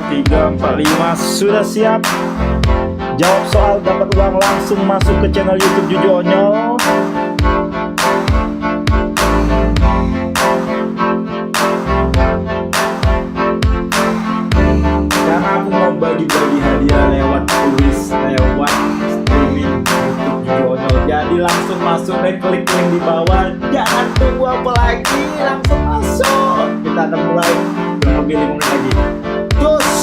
3, 4, 5. Sudah siap? Jawab soal dapat uang, langsung masuk ke channel YouTube Jujonyo. Karena aku mau bagi-bagi hadiah lewat lewat streaming YouTube Jujonyo. Jadi langsung masuk dan klik link di bawah. Jangan tunggu apa lagi, langsung masuk. Kita akan mulai lebih 5 menit lagi. Terus.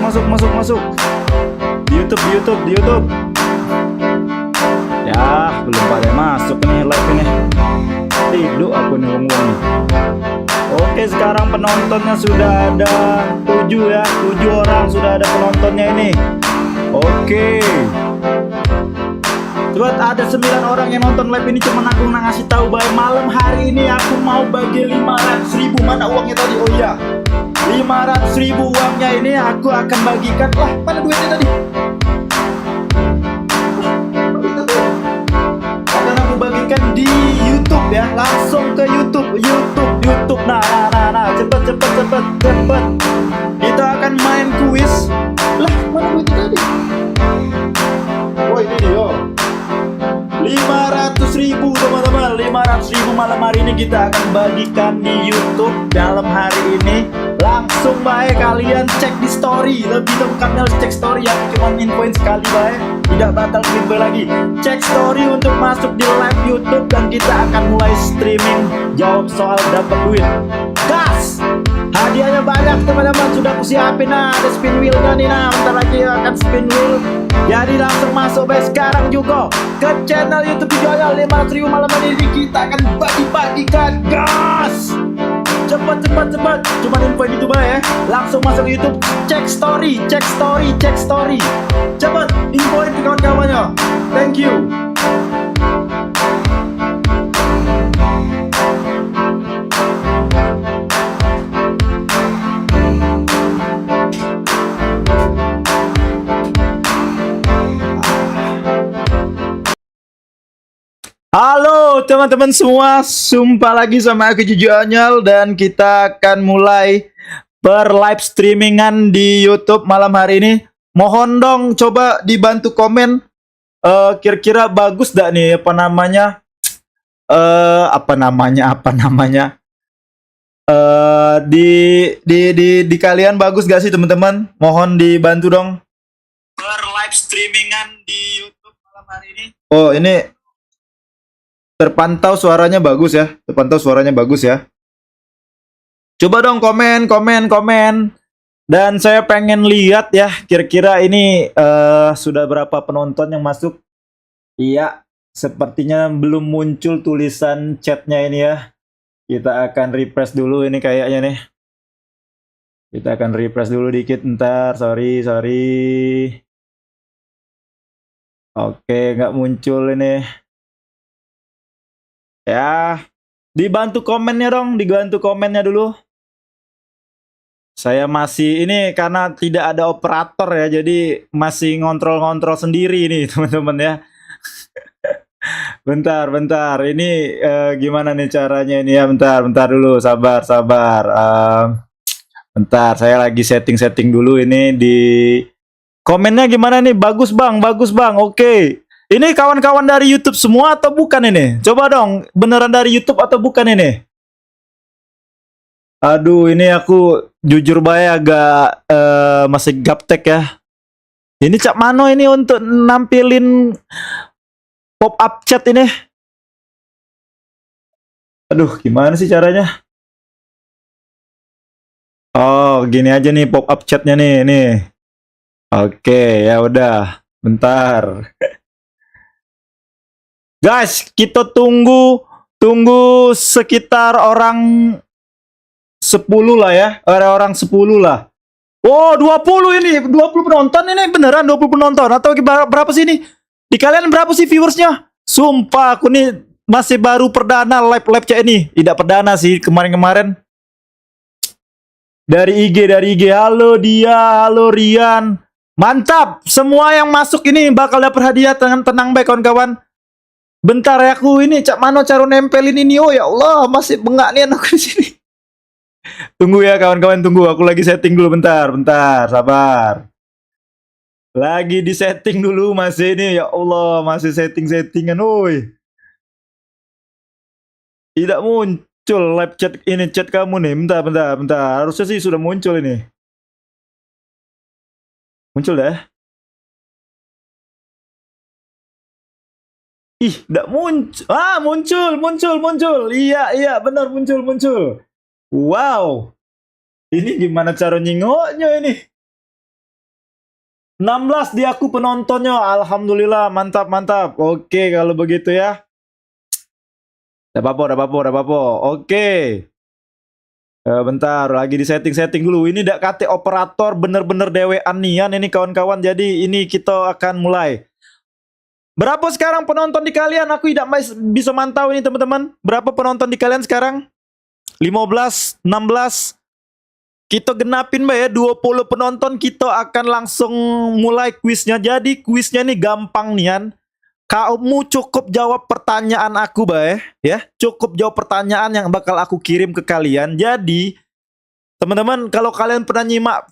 masuk. Di YouTube. Ya, belum pada masuk nih live ini. Tidur aku nih ngomong. Oke, sekarang penontonnya sudah ada 7 ya. 7 orang sudah ada penontonnya ini. Oke. Buat ada 9 orang yang nonton live ini, cuman aku ngasih tahu bahwa malam hari ini aku mau bagi 500.000. Mana uangnya tadi? Oh iya, 500.000 uangnya ini aku akan bagikan. Lah, mana duitnya tadi? Akan aku bagikan di YouTube ya, langsung ke YouTube. Nah, cepet. Kita akan main kuis. Lah, mana duitnya tadi? Oh, ini dia. 500.000 teman-teman, 500.000 malam hari ini kita akan bagikan di YouTube dalam hari ini. Langsung baik kalian cek di story, lebih lengkapnya cek story ya, cuma infoin sekali baik, tidak batal giveaway lagi. Cek story untuk masuk di live YouTube dan kita akan mulai streaming jawab soal dapat duit. Gas! Hadiahnya banyak teman-teman, sudah aku siapin. Nah, ada spin wheelnya nih, nah bentar lagi akan spin wheel. Jadi langsung masuk sekarang juga ke channel YouTube videonya 500.000 malam ini kita akan bagi-bagikan. Gas! Cepet. Cuma info itu ya. Langsung masuk ke YouTube, cek story. Cepet infoin ke kawan-kawannya. Thank you. Halo teman-teman semua, jumpa lagi sama aku Juju Onyol dan kita akan mulai live streamingan di YouTube malam hari ini. Mohon dong coba dibantu komen, kira-kira bagus gak nih apa namanya di kalian bagus gak sih teman-teman? Mohon dibantu dong live streamingan di YouTube malam hari ini. Oh, ini terpantau suaranya bagus ya. Coba dong komen. Dan saya pengen lihat ya, kira-kira ini sudah berapa penonton yang masuk. Iya, sepertinya belum muncul tulisan chatnya ini ya. Kita akan refresh dulu ini kayaknya nih. Kita akan refresh dulu dikit, ntar, sorry. Oke, nggak muncul ini. Ya, dibantu komennya dulu. Saya masih ini karena tidak ada operator ya, jadi masih ngontrol sendiri nih teman-teman ya. Bentar. Ini gimana nih caranya ini ya? Bentar dulu, sabar. Bentar, saya lagi setting dulu ini di komennya gimana nih? Bagus bang. Oke. Ini kawan-kawan dari YouTube semua atau bukan ini? Coba dong, beneran dari YouTube atau bukan ini? Aduh, ini aku jujur bae agak masih gaptek ya. Ini cak mano ini untuk nampilin pop-up chat ini? Aduh, gimana sih caranya? Oh, gini aja nih pop-up chatnya nih. Oke, ya udah. Bentar. Guys, kita tunggu sekitar orang 10 lah ya. Orang 10 lah. Oh, 20 ini. 20 penonton ini beneran 20 penonton atau berapa sih ini? Di kalian berapa sih viewersnya? Sumpah aku nih masih baru perdana live chat ini. Tidak perdana sih kemarin-kemarin. Dari IG. Halo dia, halo Rian. Mantap. Semua yang masuk ini bakal dapat hadiah. Tenang baik kawan-kawan. Bentar ya, aku ini cak mano cara nempelin ini. Oh ya Allah, masih bengak nih aku di sini. Tunggu ya kawan-kawan, tunggu. Aku lagi setting dulu, bentar, sabar. Lagi di setting dulu masih ini. Ya Allah, masih settingan. Woi. Tidak muncul live chat ini, chat kamu nih. Bentar. Harusnya sih sudah muncul ini. Muncul dah. Ih, enggak muncul. Ah, muncul. Iya, benar muncul. Wow. Ini gimana cara nyingoknya ini? 16 di aku penontonnya. Alhamdulillah, mantap mantap. Oke, kalau begitu ya. Udah apa-apa, udah apa-apa, udah apa-apa. Oke. Bentar, lagi di setting-setting dulu. Ini dak kate operator bener-bener dewean nian ini kawan-kawan. Jadi ini kita akan mulai. Berapa sekarang penonton di kalian? Aku tidak bisa mantau ini teman-teman. Berapa penonton di kalian sekarang? 15, 16. Kita genapin ya 20 penonton, kita akan langsung mulai kuisnya. Jadi kuisnya nih gampang nian. Kamu cukup jawab pertanyaan aku, ya. Cukup jawab pertanyaan yang bakal aku kirim ke kalian. Jadi, teman-teman, kalau kalian pernah nyimak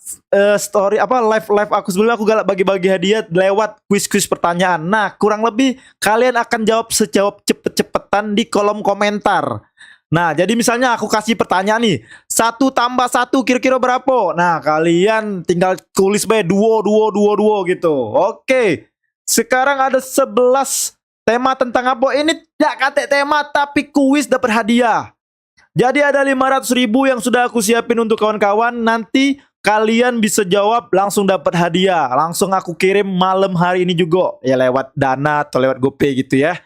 story apa live aku sebelumnya, aku galak bagi-bagi hadiah lewat kuis-kuis pertanyaan. Nah, kurang lebih kalian akan jawab sejawab cepet-cepetan di kolom komentar. Nah, jadi misalnya aku kasih pertanyaan nih, 1 tambah 1 kira-kira berapa? Nah, kalian tinggal tulis duo gitu. Oke. Sekarang ada 11 tema tentang apa? Ini tidak kata tema tapi kuis dapat hadiah. Jadi ada 500.000 yang sudah aku siapin untuk kawan-kawan. Nanti kalian bisa jawab langsung dapat hadiah. Langsung aku kirim malam hari ini juga. Ya lewat Dana atau lewat GoPay gitu ya.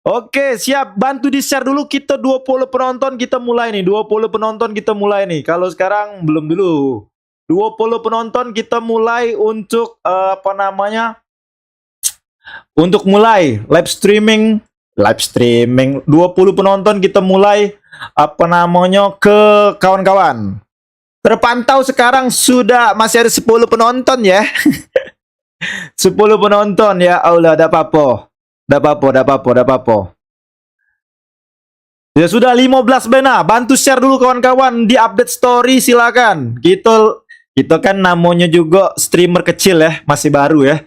Oke, siap. Bantu di-share dulu. Kita 20 penonton kita mulai nih. 20 penonton kita mulai nih. Kalau sekarang belum dulu. 20 penonton kita mulai untuk apa namanya? Untuk mulai live streaming 20 penonton kita mulai apa namanya ke kawan-kawan. Terpantau sekarang sudah masih ada 10 penonton ya. 10 penonton ya Allah, ada apa-apa. Ada apa-apa. Ya sudah 15 bena, bantu share dulu kawan-kawan, di update story silakan. Kita kan namanya juga streamer kecil ya, masih baru ya.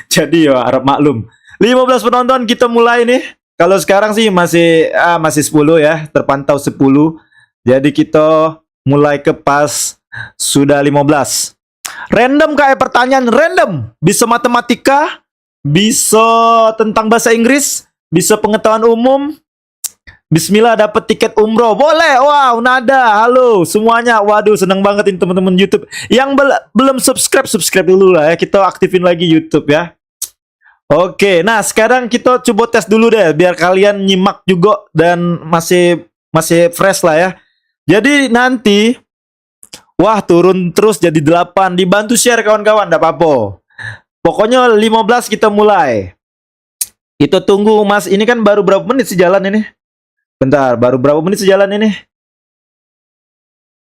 Jadi ya harap maklum. 15 penonton kita mulai nih. Kalau sekarang sih masih 10 ya, terpantau 10. Jadi kita mulai ke pas sudah 15. Random kayak pertanyaan random. Bisa matematika, bisa tentang bahasa Inggris, bisa pengetahuan umum. Bismillah dapat tiket umroh. Boleh. Wow, nada. Halo semuanya. Waduh, seneng banget ini teman-teman YouTube. Yang belum subscribe dulu lah ya. Kita aktifin lagi YouTube ya. Oke, nah sekarang kita coba tes dulu deh biar kalian nyimak juga dan masih fresh lah ya. Jadi nanti wah, turun terus jadi 8. Dibantu share kawan-kawan, enggak apa-apa. Pokoknya 15 kita mulai. Kita tunggu Mas. Ini kan baru berapa menit sih jalan ini? Bentar, baru berapa menit sejalan ini?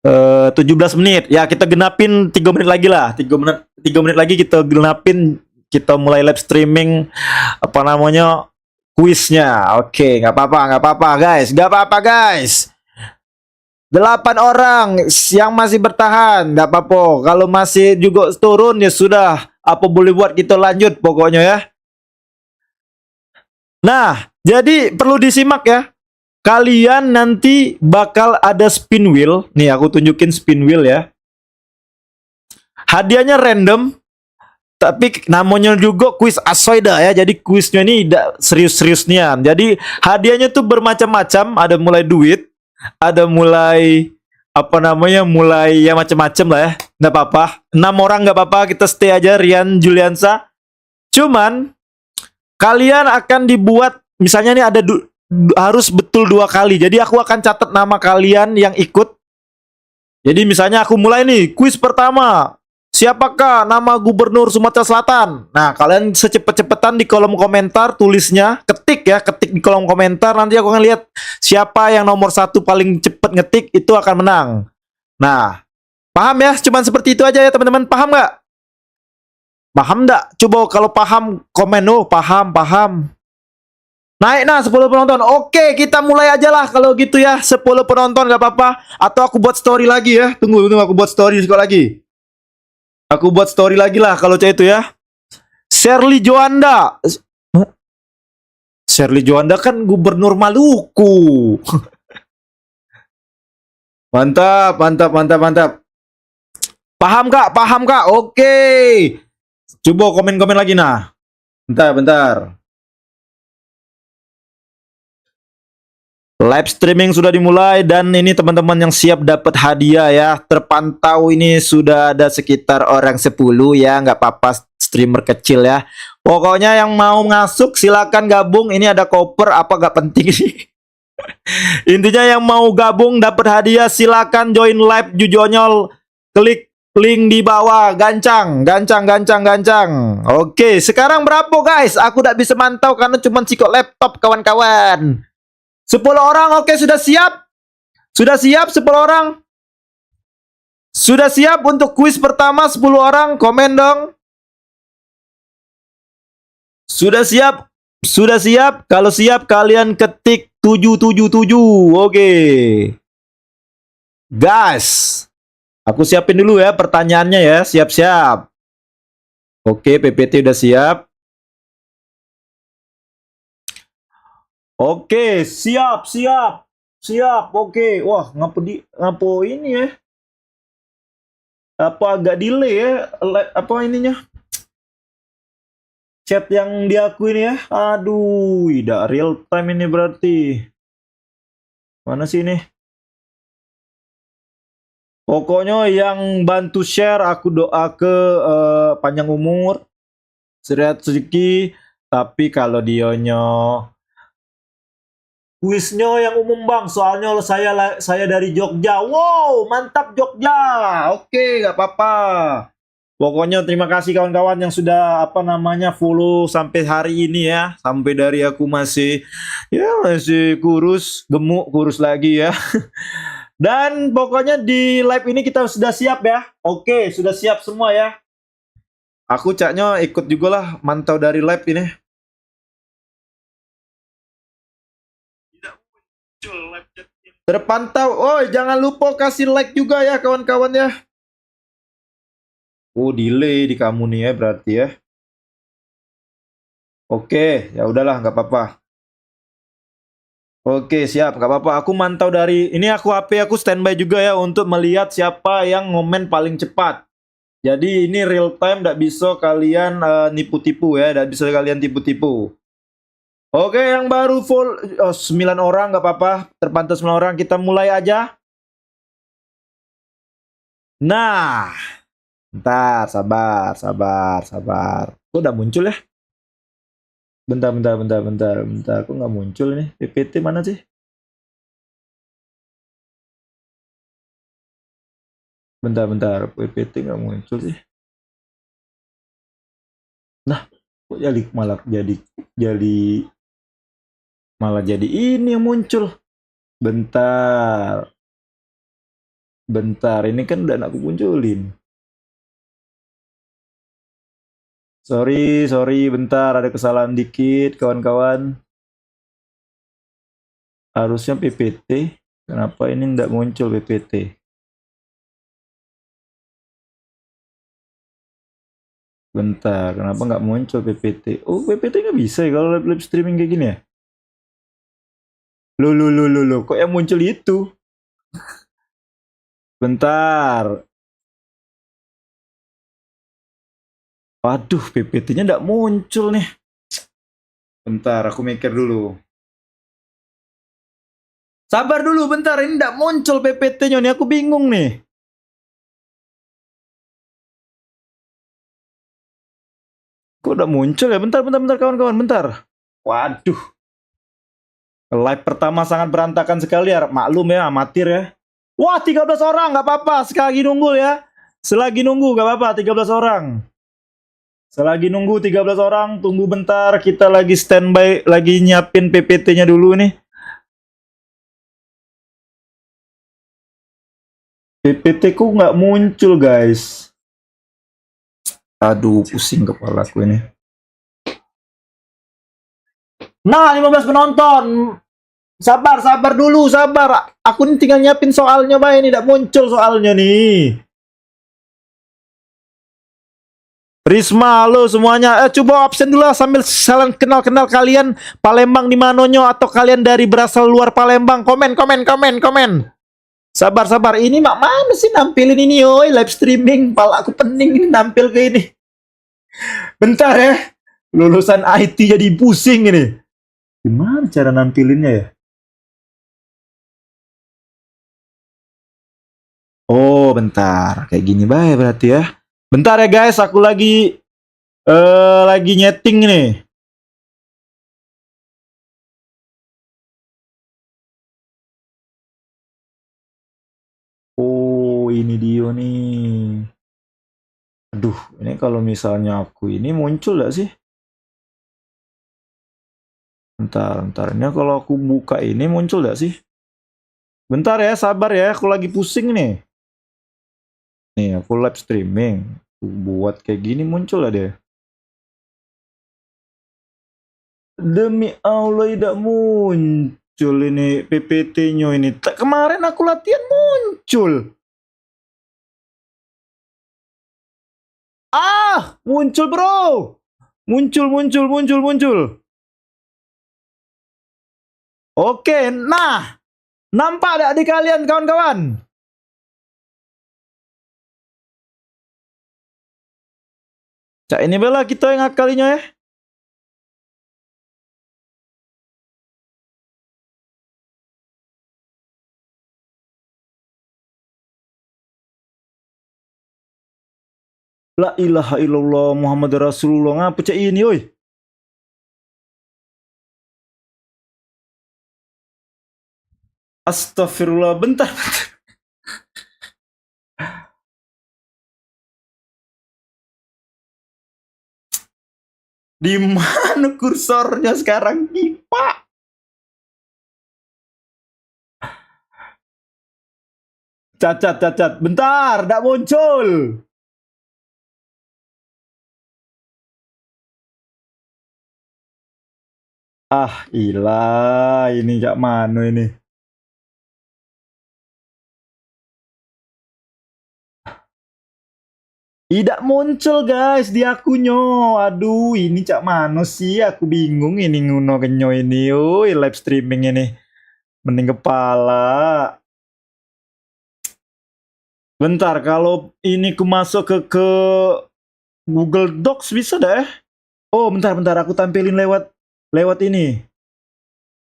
17 menit. Ya, kita genapin 3 menit lagi lah. 3 menit lagi kita genapin, kita mulai live streaming apa namanya? Kuisnya. Oke, nggak apa-apa guys. 8 orang yang masih bertahan, nggak apa-apa. Kalau masih juga turun ya sudah. Apa boleh buat kita lanjut pokoknya ya. Nah, jadi perlu disimak ya. Kalian nanti bakal ada spin wheel. Nih aku tunjukin spin wheel ya. Hadiahnya random. Tapi namanya juga kuis asoida ya. Jadi kuisnya ini tidak serius-serius nian. Jadi hadiahnya tuh bermacam-macam. Ada mulai duit. Ada mulai apa namanya, mulai ya macam-macam lah ya. Nggak apa-apa. 6 orang nggak apa-apa. Kita stay aja. Rian Juliansa. Cuman kalian akan dibuat. Misalnya nih ada harus betul 2 kali. Jadi aku akan catat nama kalian yang ikut. Jadi misalnya aku mulai nih, kuis pertama. Siapakah nama Gubernur Sumatera Selatan? Nah, kalian secepet-cepetan di kolom komentar tulisnya, ketik di kolom komentar. Nanti aku akan lihat siapa yang nomor 1 paling cepet ngetik, itu akan menang. Nah, paham ya? Cuman seperti itu aja ya teman-teman. Paham nggak? Paham nggak? Coba kalau paham komen. Oh, paham. Naik nah 10 penonton. Oke, kita mulai aja lah kalau gitu ya. 10 penonton gak apa-apa. Atau aku buat story lagi ya. Tunggu aku buat story sekali lagi. Aku buat story lagi lah kalau cah itu ya. Shirley Juanda. Shirley Juanda kan Gubernur Maluku. Mantap. Paham kak? Oke. Coba komen-komen lagi nah. Bentar. Live streaming sudah dimulai dan ini teman-teman yang siap dapat hadiah ya. Terpantau ini sudah ada sekitar orang 10 ya, nggak apa-apa streamer kecil ya. Pokoknya yang mau masuk silakan gabung. Ini ada koper apa nggak penting sih. Intinya yang mau gabung dapat hadiah silakan join live Jujonyol. Klik link di bawah, gancang, gancang, gancang, gancang. Oke, sekarang berapa guys? Aku tidak bisa mantau karena cuma sikok laptop kawan-kawan. 10 orang, oke sudah siap? Sudah siap 10 orang? Sudah siap untuk kuis pertama 10 orang? Komen dong. Sudah siap? Sudah siap? Kalau siap kalian ketik 777. Oke. Guys, aku siapin dulu ya pertanyaannya ya. Siap-siap. Oke, PPT udah siap. Oke, siap, siap. Siap, oke. Wah, ngapo ini ya? Apa agak delay ya? Apa ininya? Chat yang diakuin ya? Aduh, tidak real time ini berarti. Mana sih ini? Pokoknya yang bantu share aku doa ke panjang umur, sehat rezeki. Tapi kalau dionyo kuisnya yang umum bang, soalnya saya dari Jogja. Wow, mantap Jogja. Oke, nggak apa-apa. Pokoknya terima kasih kawan-kawan yang sudah follow sampai hari ini ya. Sampai dari aku masih kurus, gemuk, kurus lagi ya. Dan pokoknya di live ini kita sudah siap ya. Oke, sudah siap semua ya. Aku caknya ikut juga lah mantau dari live ini. Terpantau. Oh, jangan lupa kasih like juga ya kawan-kawan ya. Oh, delay di kamu nih ya berarti ya. Oke, ya udahlah nggak apa-apa. Oke, siap, nggak apa-apa. Aku mantau dari ini HP aku standby juga ya untuk melihat siapa yang ngomen paling cepat. Jadi ini real time, nggak bisa kalian nipu-tipu ya, nggak bisa kalian tipu-tipu. Oke, yang baru full 9 orang nggak apa-apa, terpantau 9 orang. Kita mulai aja. Nah, bentar, sabar, sabar, sabar. Kok udah muncul ya? Bentar, bentar, bentar, bentar, bentar. Kok nggak muncul nih? PPT mana sih? Bentar, bentar. PPT nggak muncul sih. Nah, kok malah jadi ini yang muncul. Bentar. Bentar, ini kan udah aku munculin. Sorry, bentar ada kesalahan dikit kawan-kawan. Harusnya PPT. Kenapa ini nggak muncul PPT? Bentar, kenapa nggak muncul PPT? Oh, PPT nggak bisa ya kalau live streaming kayak gini ya? Loh, kok yang muncul itu? Bentar. Waduh, PPT-nya nggak muncul nih. Bentar, aku mikir dulu. Sabar dulu, bentar. Ini nggak muncul PPT-nya nih. Aku bingung nih. Kok udah muncul ya? Bentar, kawan-kawan. Bentar. Waduh. Live pertama sangat berantakan sekali ya. Maklum ya, amatir ya. Wah, 13 orang. Nggak apa-apa. Sekali nunggu ya. Selagi nunggu, nggak apa-apa. 13 orang. Selagi nunggu 13 orang. Tunggu bentar. Kita lagi standby. Lagi nyiapin PPT-nya dulu nih. PPT ku nggak muncul guys. Aduh, pusing kepalaku ini. Nah, 15 penonton. Sabar dulu, sabar. Aku ini tinggal nyiapin soalnya, Bay. Ini tidak muncul soalnya nih. Risma, halo semuanya. Coba absen dulu lah sambil saling kenal-kenal kalian Palembang di manonyo atau kalian dari berasal luar Palembang. Komen. Sabar. Ini mak mana sih nampilin ini, oi, live streaming. Pala aku pening ini nampil ke ini. Bentar ya. Lulusan IT jadi pusing ini. Gimana cara nampilinnya ya? Oh, bentar. Kayak gini baik berarti ya. Bentar ya guys, aku lagi nyeting nih. Oh, ini dia nih. Aduh, ini kalau misalnya aku ini muncul gak sih? Bentar, bentar. Ini kalau aku buka ini muncul gak sih? Bentar ya, sabar ya. Aku lagi pusing nih. Nih, aku live streaming. Aku buat kayak gini muncul lah deh. Demi Allah tidak muncul ini PPT-nya ini. Kemarin aku latihan muncul. Ah, muncul bro. Muncul, muncul, muncul, muncul. Oke, nah. Nampak tidak di kalian kawan-kawan? Cak ini bela kita yang akalinya ya. La ilaha illallah Muhammad Rasulullah. Ngapa cak ini oi? Astagfirullah, bentar. Di mana kursornya sekarang, Pak? Cacat, cacat. Bentar, tidak muncul. Ah, ilah. Ini cak mana ini? Tidak muncul guys di akunnya. Aduh, ini cak mana sih? Aku bingung ini nguno kenyo ini. Oi, live streaming ini. Mending kepala. Bentar, kalau ini ku masuk ke Google Docs bisa dah. Oh, bentar, bentar. Aku tampilin lewat ini.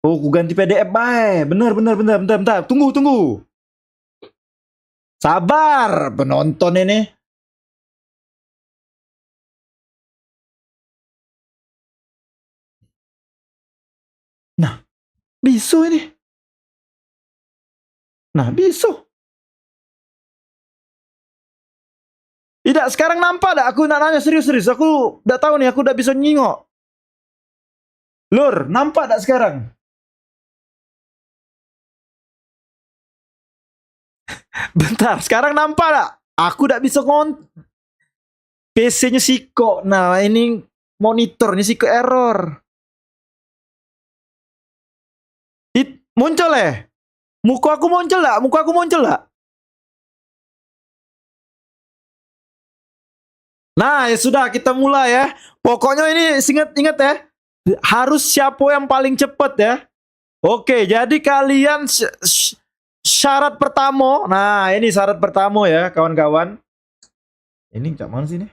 Oh, aku ganti PDF baik. Bener, bener, bentar, bentar, bentar. Tunggu, tunggu. Sabar, penonton ini. Nah, bisu ini. Nah, bisu. Tidak, sekarang nampak dah. Aku nak nanya serius-serius. Aku udah tahu nih, aku udah bisa nyingok. Lur, nampak tak sekarang? Bentar, sekarang nampak tak? Aku udah bisa PC-nya Siko. Nah, ini monitornya Siko error. Muncul ya? Muka aku muncul tak? Muka aku muncul tak? Nah, ya sudah kita mulai ya. Pokoknya ini ingat-ingat ya. Harus siapa yang paling cepat ya. Oke, jadi kalian syarat pertama. Nah, ini syarat pertama ya, kawan-kawan. Ini cak mana sih ini?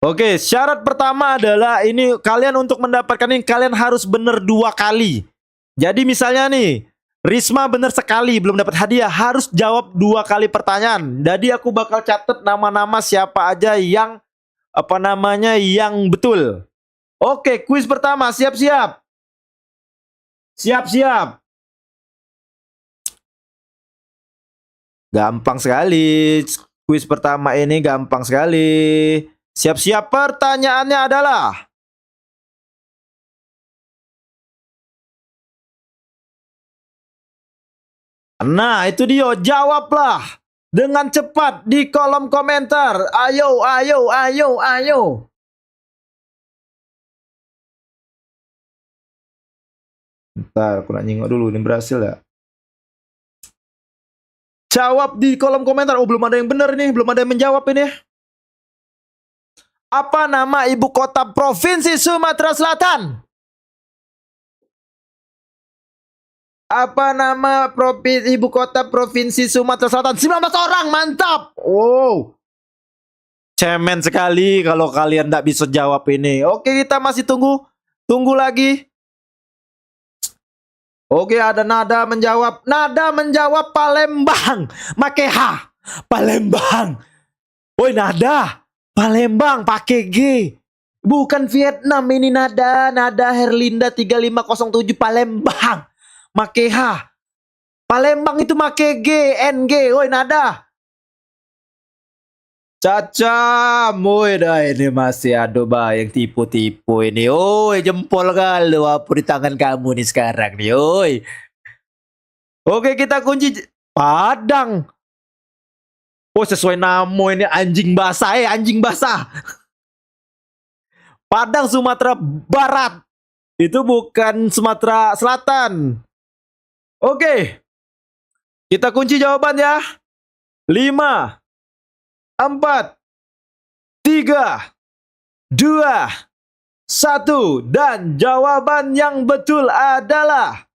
Oke, syarat pertama adalah ini kalian untuk mendapatkan ini kalian harus benar 2 kali. Jadi misalnya nih, Risma benar sekali belum dapat hadiah, harus jawab 2 kali pertanyaan. Jadi aku bakal catat nama-nama siapa aja yang apa namanya yang betul. Oke, kuis pertama, siap-siap. Siap-siap. Gampang sekali. Kuis pertama ini gampang sekali. Siap-siap, pertanyaannya adalah nah, itu dia, jawablah dengan cepat di kolom komentar. Ayo, ayo, ayo, ayo. Bentar, aku nak nyingok dulu, ini berhasil ya? Jawab di kolom komentar. Oh, belum ada yang benar nih, belum ada yang menjawab ini. Apa nama ibu kota provinsi Sumatera Selatan? Apa nama ibu kota provinsi Sumatera Selatan? 19 orang, mantap. Wow. Cemen sekali kalau kalian tidak bisa jawab ini. Oke, kita masih tunggu. Tunggu lagi. Oke, ada Nada menjawab. Nada menjawab Palembang. Make H. Palembang. Woi Nada. Palembang pakai G. Bukan Vietnam ini Nada. Nada Herlinda 3507 Palembang. Make H. Palembang itu make G. NG. Woi Nada. Caca, woi dah ini masih ada yang tipu-tipu ini. Oi, jempol galau apa di tangan kamu nih sekarang nih, oi. Oke, kita kunci Padang. Oh, sesuai nama ini anjing basah, anjing basah. Padang Sumatera Barat. Itu bukan Sumatera Selatan. Oke. Kita kunci jawaban ya. 5 4 3 2 1 dan jawaban yang betul adalah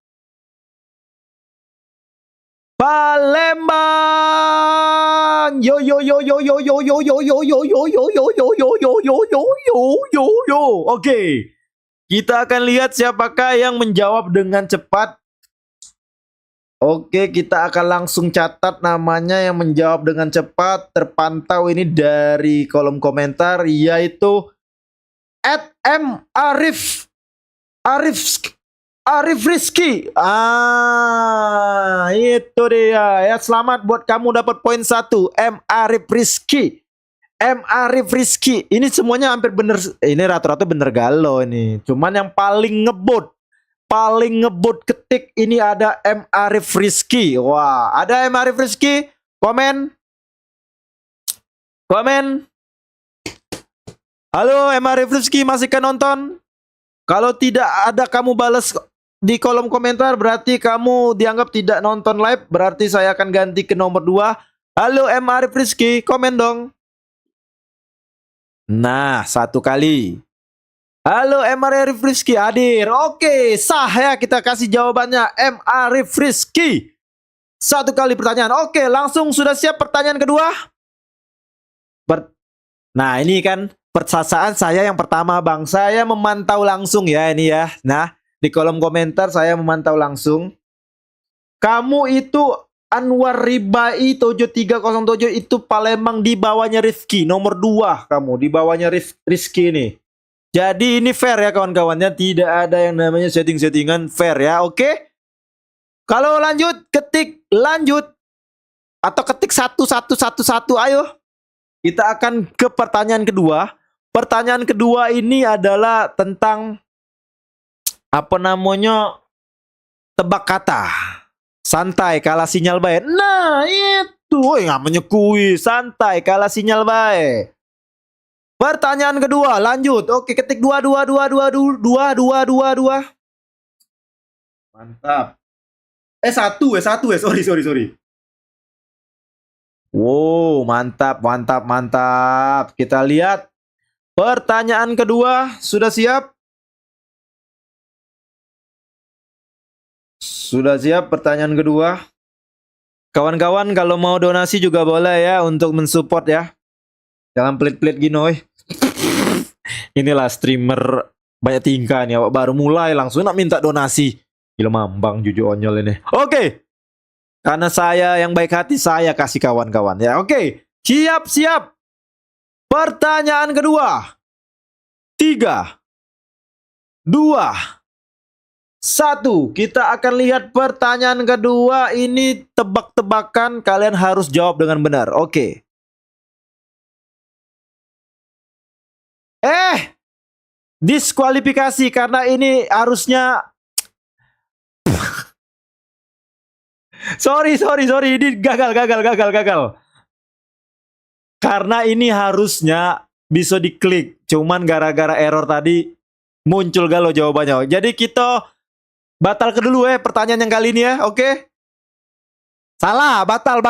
Palembang. Yo yo yo yo yo yo yo yo yo yo yo yo yo yo yo yo yo yo yo yo. Oke. Kita akan lihat siapakah yang menjawab dengan cepat. Oke, kita akan langsung catat namanya yang menjawab dengan cepat. Terpantau ini dari kolom komentar, yaitu @M_Arif Rizky. Itu dia ya. Selamat buat kamu dapat poin 1. M_Arif Rizky. M_Arif Rizky. Ini semuanya hampir bener. Ini rata-rata bener galau ini. Cuman yang paling ngebut ketik ini ada M_Arif Rizky. Wah, ada M_Arif Rizky? Komen. Halo M_Arif Rizky, masih kan nonton? Kalau tidak ada kamu balas di kolom komentar, berarti kamu dianggap tidak nonton live. Berarti saya akan ganti ke nomor 2. Halo M_Arif Rizky, komen dong. Nah, 1 kali. Halo M_Arif Rizky hadir. Oke, sah ya, kita kasih jawabannya M_Arif Rizky. 1 kali pertanyaan. Oke, langsung sudah siap pertanyaan kedua? Nah, ini kan persasaan saya yang pertama, Bang. Saya memantau langsung ya ini ya. Nah, di kolom komentar saya memantau langsung. Kamu itu Anwar Ribai 7307 itu Palembang di bawahnya Rizky. Nomor 2 kamu di bawahnya Rizky ini. Jadi ini fair ya kawan-kawannya, tidak ada yang namanya setting-settingan, fair ya, oke? Kalau lanjut, ketik lanjut atau ketik 1111, ayo. Kita akan ke pertanyaan kedua. Pertanyaan kedua ini adalah tentang apa namanya? Tebak kata. Santai kalah sinyal baik. Nah, itu nggak menyekui, santai kalah sinyal baik. Pertanyaan kedua, lanjut. Oke, ketik 2222. Mantap. Satu, sorry. Wow, mantap. Kita lihat pertanyaan kedua, sudah siap? Sudah siap pertanyaan kedua? Kawan-kawan kalau mau donasi juga boleh ya untuk mensupport ya. Jangan pelit-pelit gini, Inilah streamer banyak tingkah nih, awak baru mulai langsung nak minta donasi. Gila mambang jujur onyol ini. Oke. Karena saya yang baik hati, saya kasih kawan-kawan ya. Oke. Siap. Pertanyaan kedua. 3 2 1. Kita akan lihat pertanyaan kedua. Ini tebak-tebakan, kalian harus jawab dengan benar. Oke. Diskualifikasi karena ini harusnya sorry, ini gagal. Karena ini harusnya bisa diklik, cuman gara-gara error tadi muncul galau jawabannya. Jadi kita batal ke dulu pertanyaan yang kali ini ya, oke? Salah, batal.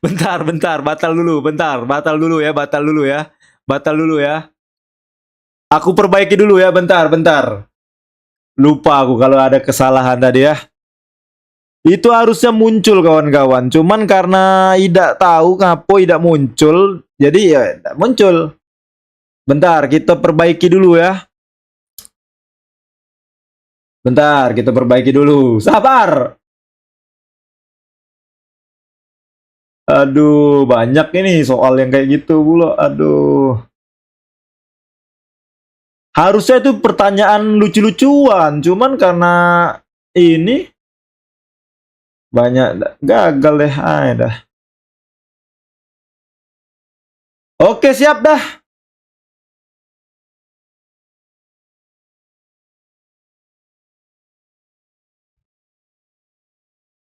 Bentar, batal dulu ya. Aku perbaiki dulu ya, bentar. Lupa aku kalau ada kesalahan tadi ya. Itu harusnya muncul kawan-kawan. Cuman karena tidak tahu ngapo tidak muncul, jadi ya tidak muncul. Bentar, kita perbaiki dulu ya. Bentar, kita perbaiki dulu. Sabar. Aduh, banyak ini soal yang kayak gitu pula. Aduh. Harusnya itu pertanyaan lucu-lucuan, cuman karena ini banyak gagal deh. Ah, dah. Oke, siap dah.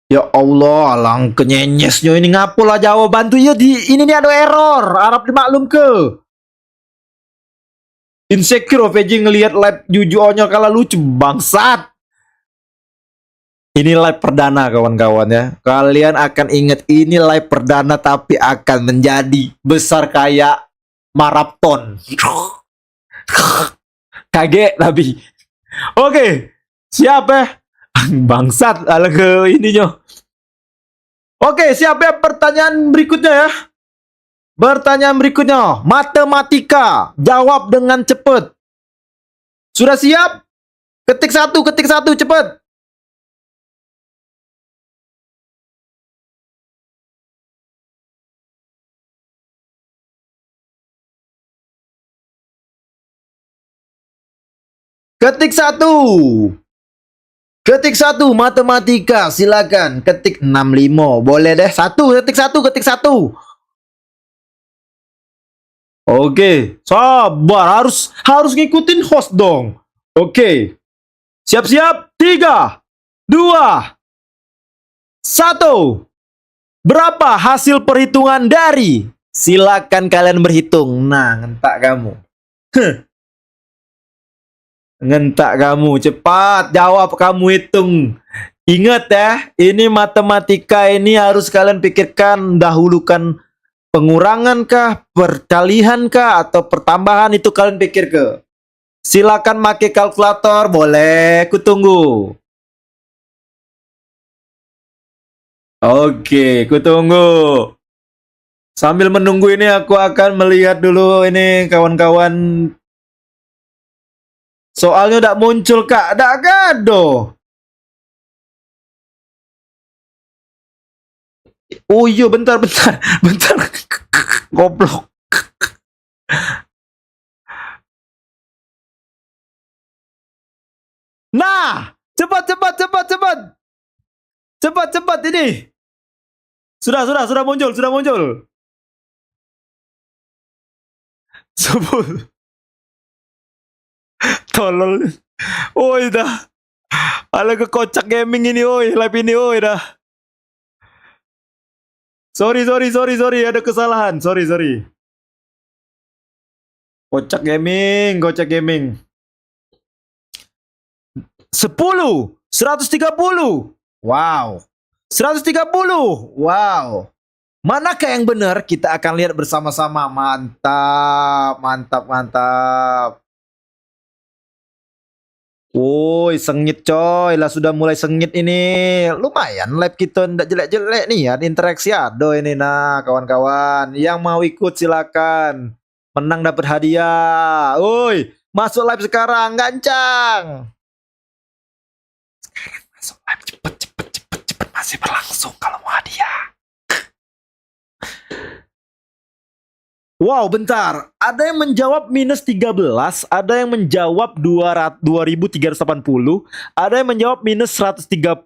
Ya Allah, alang kenyenyesnya ini ngapola jawaban tuh ya di ini nih ada error. Harap dimaklum ke. Insecure VJ ngelihat live Juju Onyol kalah lucu bangsat. Ini live perdana kawan-kawan ya. Kalian akan ingat ini live perdana tapi akan menjadi besar kayak maraton. Kaget tapi. Oke, siap ya. Bangsat ala ke ininya. Oke, siap ya pertanyaan berikutnya ya. Pertanyaan berikutnya, matematika. Jawab dengan cepat. Sudah siap? Ketik satu, cepat. Ketik satu. Ketik satu, matematika. Silakan. Ketik 65. Boleh deh. Satu, ketik satu, ketik satu. Oke, sabar. Harus ngikutin host dong. Oke. Siap-siap. 3, 2, 1. Berapa hasil perhitungan dari? Silakan kalian berhitung. Nah, ngentak kamu. Ngentak kamu. Cepat jawab, kamu hitung. Ingat ya, ini matematika ini harus kalian pikirkan, dahulukan pengurangan kah, perkalian kah, atau pertambahan, itu kalian pikir ke. Silakan pakai kalkulator, boleh, kutunggu. Oke, kutunggu. Sambil menunggu ini aku akan melihat dulu ini kawan-kawan. Soalnya udah muncul kak, udah gado. Oh iya, bentar, bentar. Goblok. Nah, cepat ini. Sudah muncul. Sebut. Tolol. Oi dah. Ala kekocak gaming ini, oi, live ini, oi dah. Sorry, ada kesalahan. Sorry. Kocak gaming. 10, 130. Wow. 130. Wow. Manakah yang benar? Kita akan lihat bersama-sama. Mantap. Woi, sengit coy. Lah sudah mulai sengit ini. Lumayan live kita ndak jelek-jelek nih ya. Interaksi ada ini nah, kawan-kawan. Yang mau ikut silakan. Menang dapat hadiah. Woi, masuk live sekarang, gancang. Masuk live cepet masih berlangsung kalau mau hadiah. Wow, bentar. Ada yang menjawab minus 13, ada yang menjawab 2380, ada yang menjawab minus 130.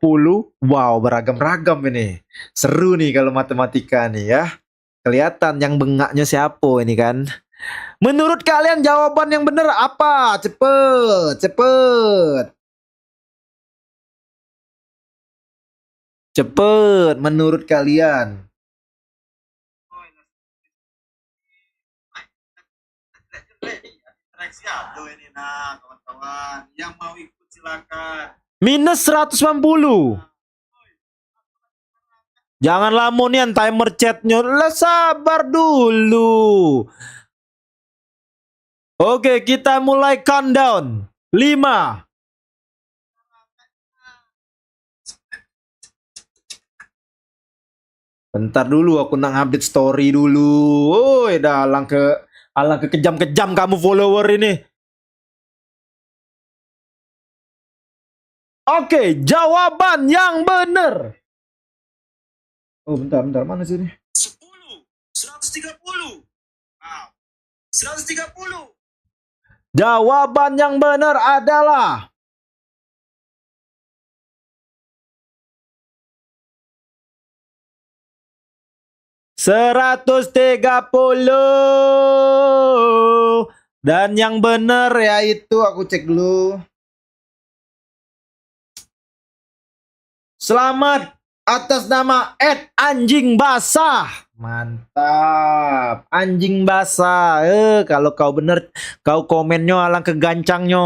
Wow, beragam-ragam ini. Seru nih kalau matematika nih ya. Kelihatan yang bengaknya siapa ini kan. Menurut kalian jawaban yang benar apa? Cepet menurut kalian. Ini nah, kawan-kawan. Yang mau ikut silakan. Minus 190. Jangan lamonian timer chatnya. Lah sabar dulu. Oke, kita mulai countdown. 5, Bentar dulu aku nak update story dulu. Oh, dah alang ke kejam-kejam kamu follower ini. Oke, jawaban yang benar. Oh, bentar, mana sih ini? 10, 130. Wow, 130. Jawaban yang benar adalah 130. Dan yang benar yaitu, aku cek dulu. Selamat atas nama @anjing basah. Mantap, anjing basah. Kalau kau bener, kau komennya alang kegancangnya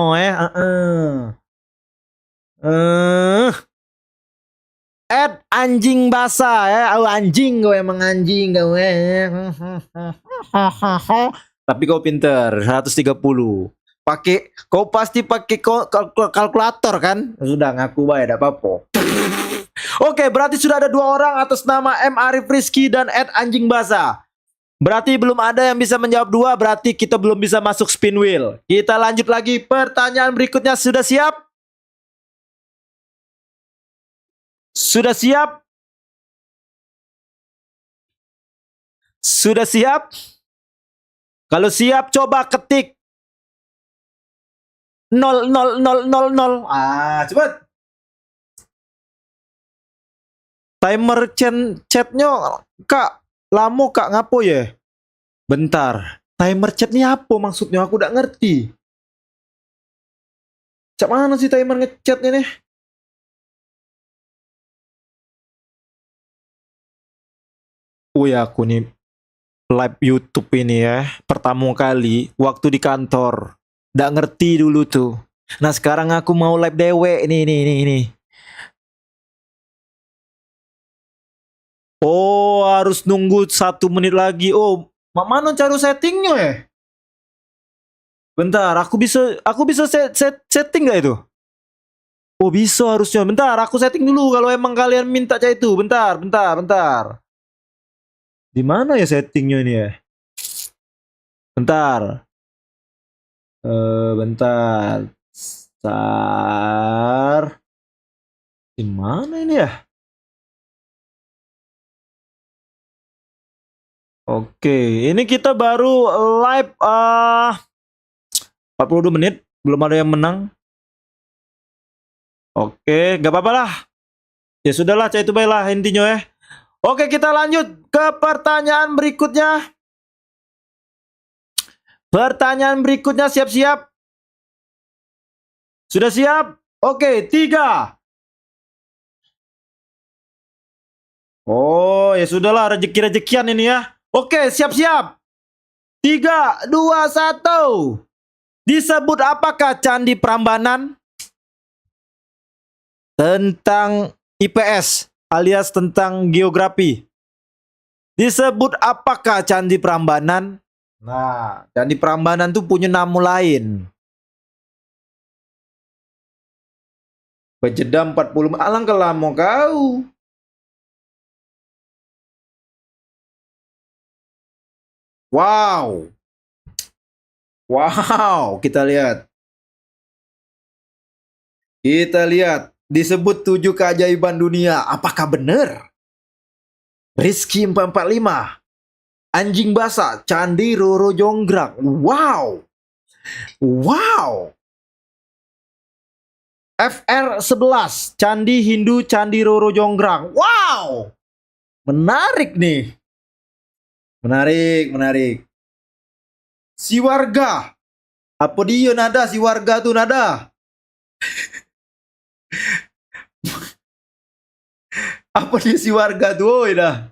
anjing basah ya. Oh, anjing kau, emang anjing kau Tapi kau pinter, 130. Kau pasti pakai kalkulator kan? Sudah ngaku baik, tidak apa-apa. Oke, berarti sudah ada 2 orang atas nama M. Arif Rizky dan @anjing basah. Berarti belum ada yang bisa menjawab 2, berarti kita belum bisa masuk spin wheel. Kita lanjut lagi, pertanyaan berikutnya. Sudah siap? Sudah siap? Sudah siap? Kalau siap, coba ketik 00000. Cepat. Timer chatnya kak lama kak, ngapo ya? Bentar, timer chat ini apa maksudnya? Aku udah ngerti. Cak mana sih timer ngechatnya nih? Oh ya, aku nih live YouTube ini ya, pertama kali waktu di kantor. Nggak ngerti dulu tuh. Nah sekarang aku mau live dewe ini. Oh, harus nunggu 1 menit lagi. Oh, mana cara settingnya ya? Bentar, aku bisa setting nggak itu? Oh bisa harusnya. Bentar, aku setting dulu kalau emang kalian minta cah itu. Bentar. Di mana ya settingnya ini ya? Bentar. Bentar. Di mana ini ya? Oke, ini kita baru live 42 menit, belum ada yang menang. Oke, gak apa-apa lah. Ya sudahlah, itu baiklah intinya ya. Oke, kita lanjut ke pertanyaan berikutnya. Pertanyaan berikutnya, siap-siap. Sudah siap? Oke, 3. Oh, ya sudahlah, rezeki-rezekian ini ya. Oke, siap-siap. 3, 2, 1. Disebut apakah Candi Prambanan? Tentang IPS alias tentang geografi. Disebut apakah Candi Prambanan? Nah, Candi Prambanan tuh punya nama lain. Berjeda 40 menit. Alang kelama kau. Wow. Kita lihat. Disebut 7 keajaiban dunia. Apakah benar? Rizky 445. Anjing basah, Candi Roro Jonggrang. Wow. FR11, Candi Hindu Candi Roro Jonggrang. Wow. Menarik nih. Menarik. Si warga. Apa dia nada? Si warga tuh nada. Apa dia si warga tuh? Oh, dah.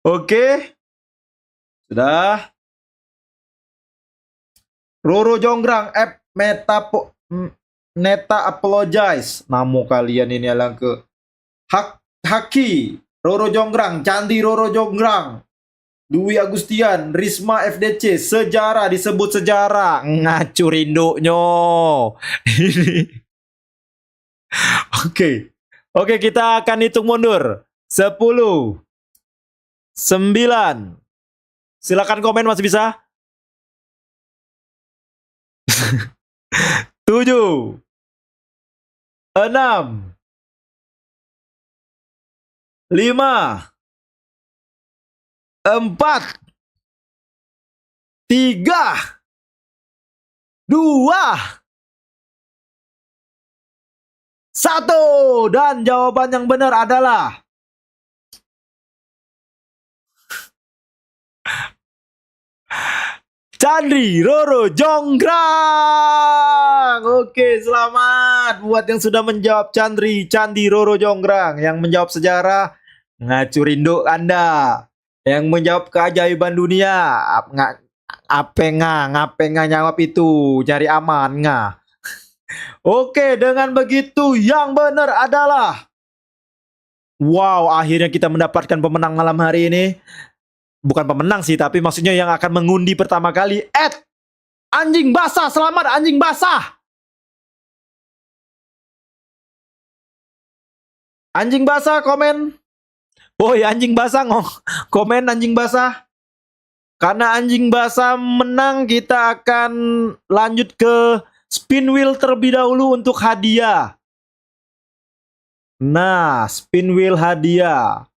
Oke. Sudah. Roro Jonggrang Neta apologize. Namo kalian ini alang ke Haki Roro Jonggrang, Candi Roro Jonggrang, Dwi Agustian, Risma FDC, sejarah disebut sejarah. Ngacur induknya. Oke. Oke, kita akan hitung mundur. 10, 9. Silakan komen masih bisa. 7, 6, 5, 4, 3, 2, 1. Dan jawaban yang benar adalah Candri Roro Jonggrang. Oke, selamat buat yang sudah menjawab Candi Roro Jonggrang. Yang menjawab sejarah, ngacurinduk Anda. Yang menjawab keajaiban dunia, ngapenga jawab itu, cari aman nga. Oke, dengan begitu yang benar adalah, wow, akhirnya kita mendapatkan pemenang malam hari ini. Bukan pemenang sih, tapi maksudnya yang akan mengundi pertama kali. Anjing basah, selamat anjing basah. Anjing basah komen. Woi, anjing basah komen anjing basah. Karena anjing basah menang, kita akan lanjut ke spin wheel terlebih dahulu untuk hadiah. Nah, spin wheel hadiah.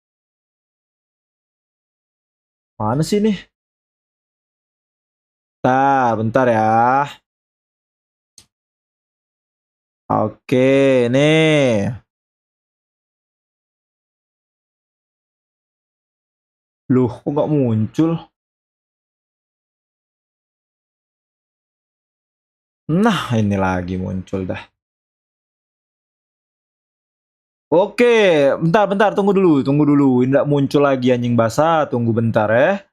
Mana sih nih? Bentar ya. Oke, nih. Loh, kok nggak muncul? Nah, ini lagi muncul dah. Oke, bentar, tunggu dulu. Ini nggak muncul lagi anjing basah, tunggu bentar ya.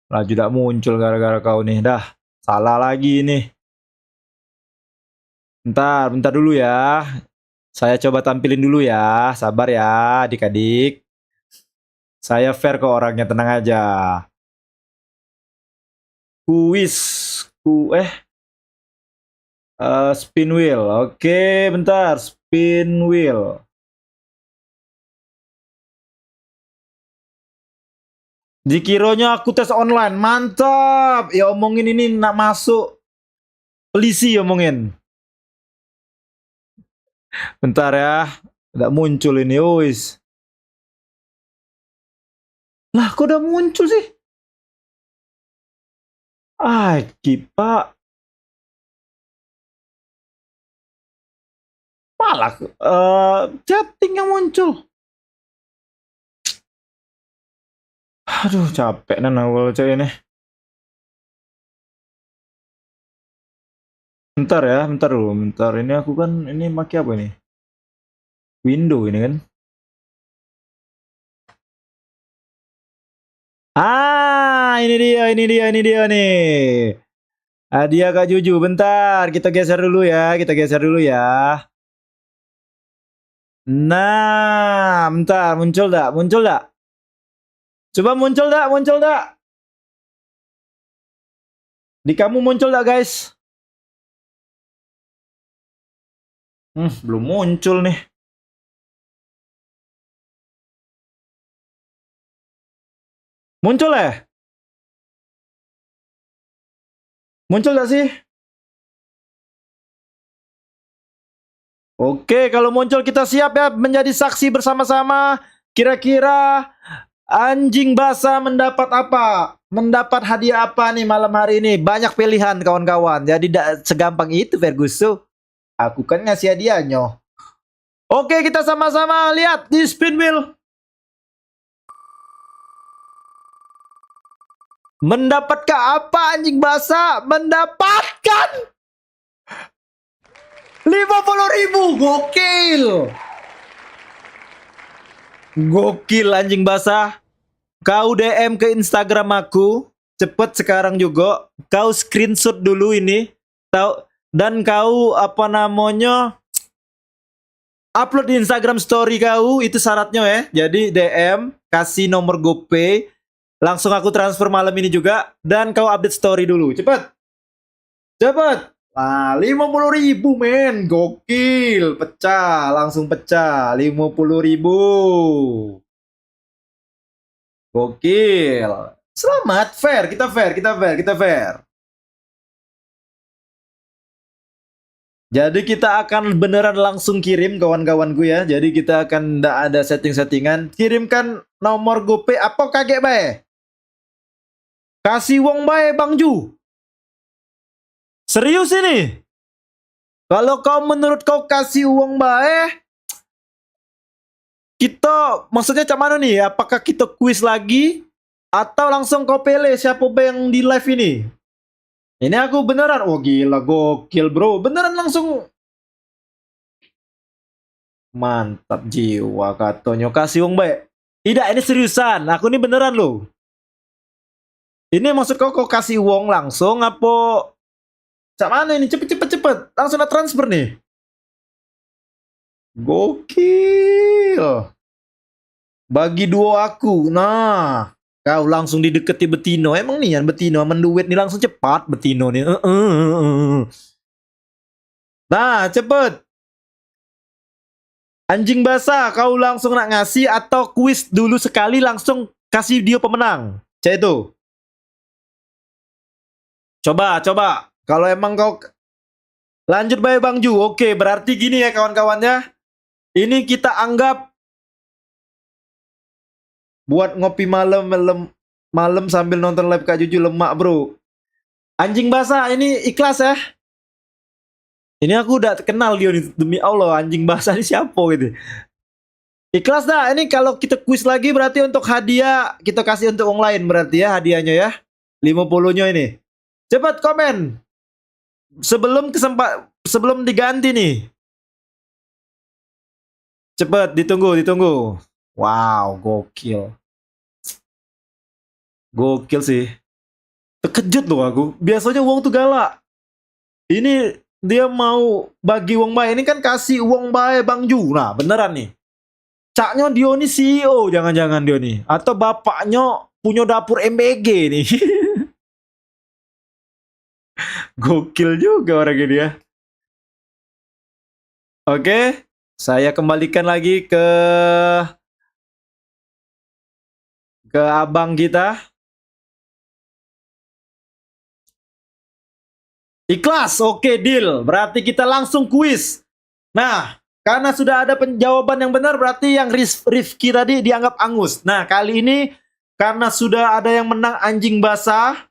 Laju tidak muncul gara-gara kau nih, dah. Salah lagi nih. Bentar dulu ya. Saya coba tampilin dulu ya, sabar ya adik-adik. Saya fair ke orangnya, tenang aja. Kuis, spin wheel. Oke, bentar, spin wheel. Dikiranya aku tes online, mantap. Ya omongin ini nak masuk. Polisi omongin. Bentar ya, nggak muncul ini, wis. Lah, kok udah muncul sih? Pak. Malah chatting yang muncul. Aduh, capek nih awal cewek ini. Bentar ya, bentar dulu, bentar. Ini aku kan, ini pakai apa ini? Window ini kan. Ini dia nih. Hadiah Kak Juju, bentar. Kita geser dulu ya, Nah, bentar, muncul dak? Coba muncul dak? Di kamu muncul dak, guys? Belum muncul nih. Muncul ya? Muncul gak sih? Oke, kalau muncul kita siap ya menjadi saksi bersama-sama. Kira-kira anjing basah mendapat apa? Mendapat hadiah apa nih malam hari ini? Banyak pilihan kawan-kawan. Jadi tidak segampang itu Ferguson. Aku kan ngasih hadiahnya. Oke, kita sama-sama lihat di spin wheel. Mendapatkah apa anjing basah? Mendapatkan 50.000. Gokil anjing basah. Kau DM ke Instagram aku. Cepet sekarang juga. Kau screenshot dulu ini. Dan kau apa namanya, upload di Instagram story kau. Itu syaratnya ya. Jadi DM, kasih nomor GoPay. Langsung aku transfer malam ini juga. Dan kau update story dulu. Cepet. Nah, 50.000 men, gokil, pecah, langsung pecah, 50.000, gokil. Selamat, fair, kita fair, kita fair, kita fair. Jadi kita akan beneran langsung kirim kawan-kawanku ya. Jadi kita akan ndak ada setting-settingan. Kirimkan nomor GoPay apa kakek bae? Kasih wong bae Bang Ju. Serius ini? Kalau kau menurut kau kasih uang bae, kita maksudnya cak mana nih? Apakah kita kuis lagi atau langsung kau pilih siapa yang di live ini? Ini aku beneran, oh gila, gokil bro, beneran langsung mantap jiwa katanya kasih uang baik. Tidak, ini seriusan, aku ini beneran loh. Ini maksud kau kasih uang langsung apa? Cak mana ini? Cepet, langsung transfer nih. Gokil. Bagi dua aku, nah. Kau langsung dideketi Betino. Emang nih yang Betino menduit nih langsung cepat Betino nih. Nah, cepet. Anjing basah, kau langsung nak ngasih atau kuis dulu sekali langsung kasih dia pemenang. Cek itu. Coba. Kalau emang kau lanjut baik Bang Ju. Oke, berarti gini ya kawan-kawannya. Ini kita anggap buat ngopi malam sambil nonton live Kak Juju lemak bro. Anjing basah ini ikhlas ya. Ini aku udah kenal dia nih, demi Allah anjing basah ini siapa gitu. Ikhlas dah. Ini kalau kita kuis lagi berarti untuk hadiah kita kasih untuk orang lain berarti ya hadiahnya ya. 50-nya ini. Cepat komen. Sebelum diganti nih. Cepat ditunggu. Wow, gokil. Gokil sih. Terkejut loh aku. Biasanya uang tuh galak. Ini dia mau bagi uang baik. Ini kan kasih uang baik Bang Ju. Nah, beneran nih. Caknya dia nih CEO jangan-jangan dia nih. Atau bapaknya punya dapur MBG nih. Gokil juga orang ini ya. Oke. Saya kembalikan lagi ke abang kita. Ikhlas, oke deal. Berarti kita langsung kuis. Nah, karena sudah ada penjawaban yang benar, berarti yang Rifki tadi dianggap angus. Nah, kali ini karena sudah ada yang menang anjing basah,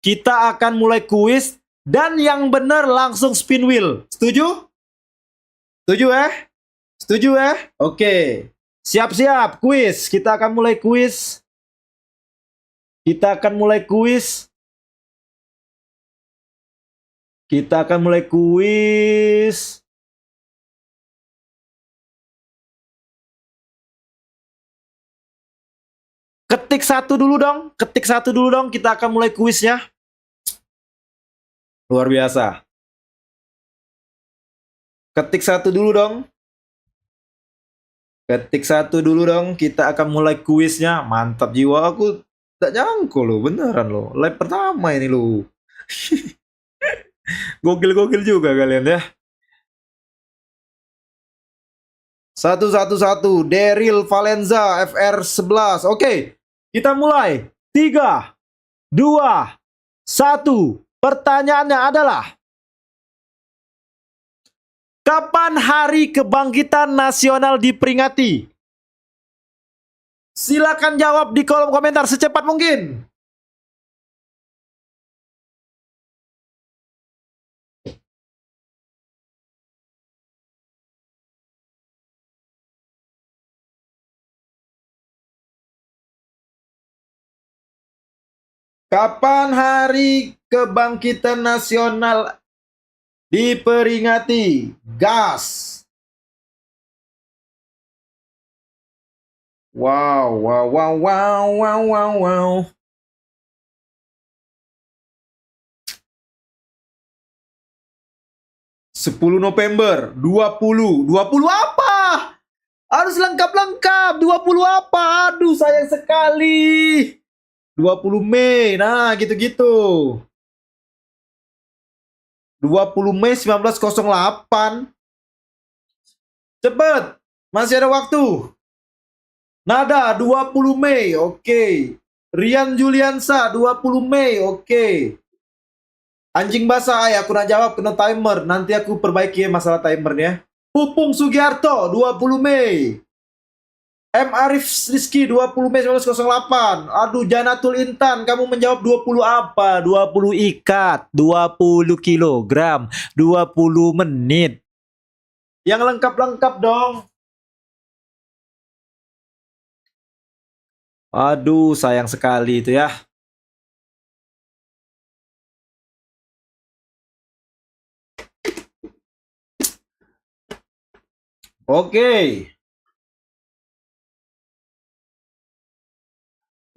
kita akan mulai kuis dan yang benar langsung spin wheel. Setuju? Setuju ya? Setuju ya? Oke. Siap-siap, kuis. Kita akan mulai kuis. Kita akan mulai kuis. Ketik satu dulu dong. Kita akan mulai kuisnya. Luar biasa. Ketik satu dulu dong. Kita akan mulai kuisnya. Mantap jiwa, aku tak nyangka loh, beneran loh. Live pertama ini loh. Gokil juga kalian ya. 111 Daryl Valenza FR11. Oke, kita mulai. 3, 2, 1. Pertanyaannya adalah, kapan Hari Kebangkitan Nasional diperingati? Silakan jawab di kolom komentar secepat mungkin. Kapan Hari Kebangkitan Nasional diperingati? Gas. Wow. 10 November 20 apa? Harus lengkap 20 apa? Aduh sayang sekali. 20 Mei. Nah, gitu-gitu. 20 Mei 1908. Cepet, masih ada waktu. Nada 20 Mei, oke. Rian Juliansa 20 Mei, oke. Anjing basah, aku nak jawab kena timer. Nanti aku perbaiki masalah timernya. Pupung Sugiarto 20 Mei. M. Arif Rizky 20 Mei 1908. Aduh, Janatul Intan, kamu menjawab 20 apa? 20 ikat, 20 kilogram, 20 menit. Yang lengkap-lengkap dong. Aduh, sayang sekali itu ya. Oke.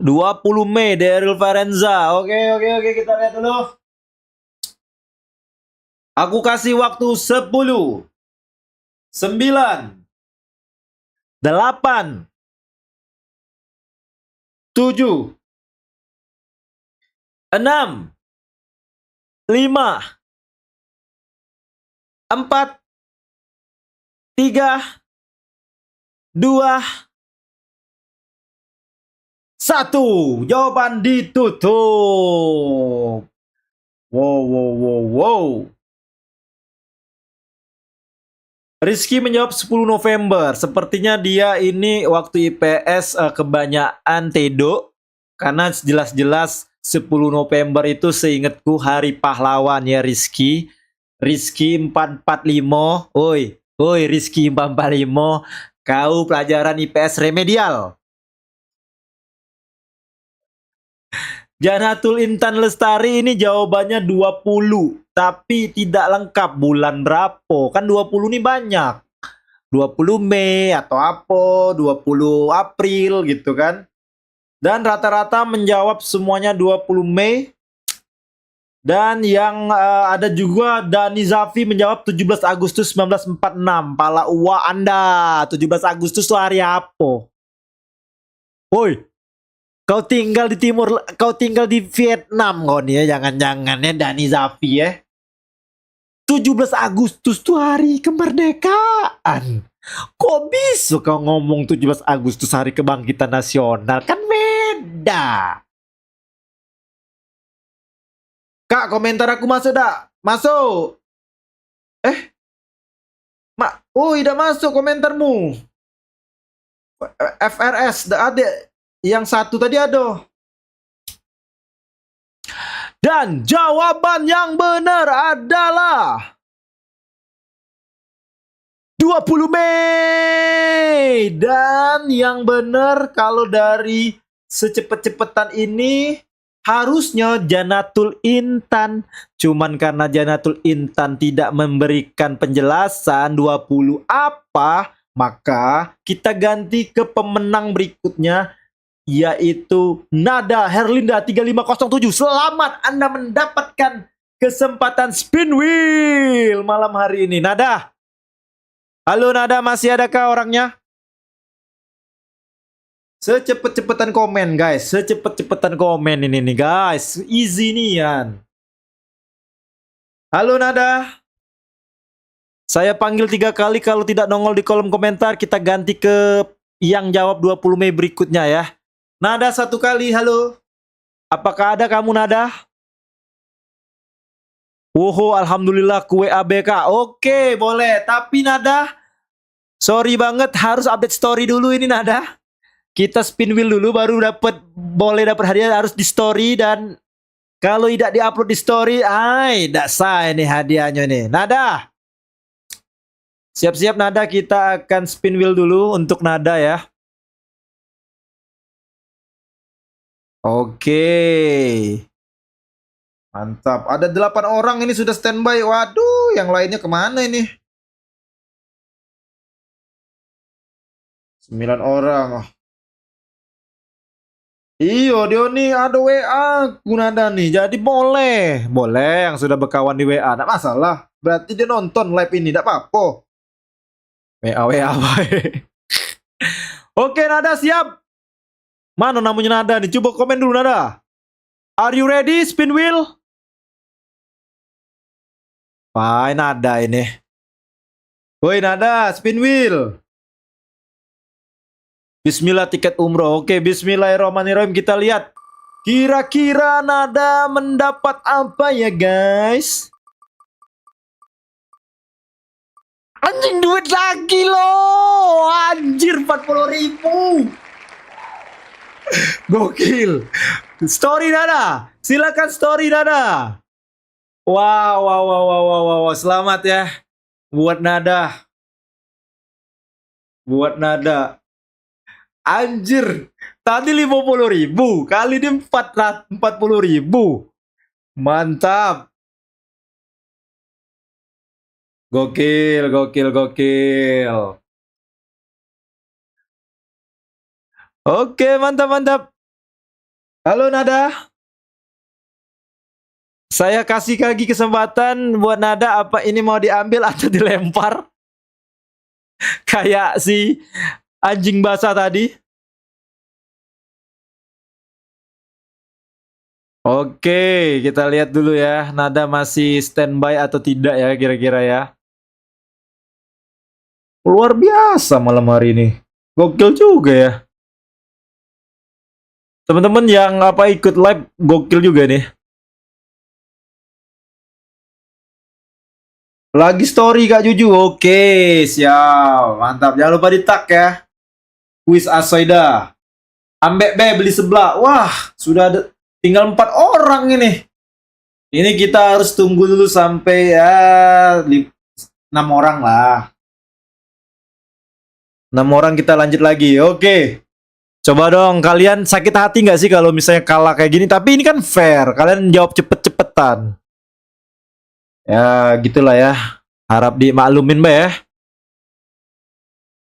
20 Mei Daryl Farenza. Oke, kita lihat dulu. Aku kasih waktu 10, 9, 8, 7, 6, 5, 4, 3, 2, 1. Jawaban ditutup. Wow. Rizky menjawab 10 November. Sepertinya dia ini waktu IPS kebanyakan tedo. Karena jelas-jelas 10 November itu seingatku hari pahlawan ya Rizky. Rizky 445. Oi Rizky 445. Kau pelajaran IPS remedial. Janatul Intan Lestari ini jawabannya 20. Tapi tidak lengkap bulan berapa. Kan 20 ini banyak. 20 Mei atau apa, 20 April gitu kan. Dan rata-rata menjawab semuanya 20 Mei. Dan yang ada juga Dani Zafi menjawab 17 Agustus 1946. Pala uwa Anda. 17 Agustus itu hari apa? Woi. Kau tinggal di timur, kau tinggal di Vietnam kau nih ya, jangan-jangan ya Dani Zafi ya. 17 Agustus tuh hari kemerdekaan. Kok bisa kau ngomong 17 Agustus hari kebangkitan nasional? Kan beda. Kak, komentar aku masuk dak? Masuk. Udah masuk komentarmu. FRS, ada yang satu tadi ada. Dan jawaban yang benar adalah 20 Mei. Dan yang benar kalau dari secepet-cepetan ini harusnya Janatul Intan. Cuman karena Janatul Intan tidak memberikan penjelasan 20 apa, maka kita ganti ke pemenang berikutnya, yaitu Nada Herlinda 3507. Selamat, Anda mendapatkan kesempatan spin wheel malam hari ini. Nada. Halo Nada, masih adakah orangnya? Secepet-cepetan komen guys. Secepet-cepetan komen ini nih guys. Easy nih Yan. Halo Nada. Saya panggil 3 kali, kalau tidak nongol di kolom komentar kita ganti ke yang jawab 20 Mei berikutnya ya. Nada 1 kali, halo. Apakah ada kamu Nada? Woho, alhamdulillah kue ABK. Oke, boleh. Tapi Nada, sorry banget harus update story dulu ini Nada. Kita spin wheel dulu baru boleh dapat hadiah, harus di story, dan kalau tidak diupload di story, tidak sah ini hadiahnya nih. Nada. Siap-siap Nada, kita akan spin wheel dulu untuk Nada ya. Oke. Mantap. Ada 8 orang ini sudah standby. Waduh, yang lainnya kemana ini? 9 orang. Iyo, dia nih ada WA Nada nih. Jadi boleh yang sudah berkawan di WA, tidak masalah. Berarti dia nonton live ini, tidak apa-apa. WA baik. Oke Nada, siap. Mana namanya Nada nih? Coba komen dulu Nada. Are you ready spin wheel? Fine, ada ini. Woi, nada, spin wheel. Bismillah tiket umroh. Oke, bismillahirrahmanirrahim. Kita lihat. Kira-kira nada mendapat apa ya, guys? Anjing, duit lagi loh. Anjir, 40.000. Gokil. Story nada. Silakan story nada. Wow, wow, wow, wow, wow, wow. Selamat ya. Buat nada. Buat nada. Anjir. Tadi 50.000. Kali ini 40.000. Mantap. Gokil, gokil, gokil. Oke, mantap, mantap. Halo Nada. Saya kasih lagi kesempatan buat Nada, apa ini mau diambil atau dilempar? Kayak si anjing basah tadi. Oke, kita lihat dulu ya. Nada masih standby atau tidak ya kira-kira ya. Luar biasa malam hari ini. Gokil juga ya. Teman-teman yang apa ikut live gokil juga nih. Lagi story Kak Juju. Oke, siap. Mantap. Jangan lupa di-tag ya. Kuis Asoida. Ambek be beli sebelah. Wah, sudah ada tinggal 4 orang ini. Ini kita harus tunggu dulu sampai ya 6 orang lah. 6 orang kita lanjut lagi. Oke. Coba dong, kalian sakit hati nggak sih kalau misalnya kalah kayak gini? Tapi ini kan fair. Kalian jawab cepet-cepetan. Ya, gitulah ya. Harap dimaklumin, Mbak ya.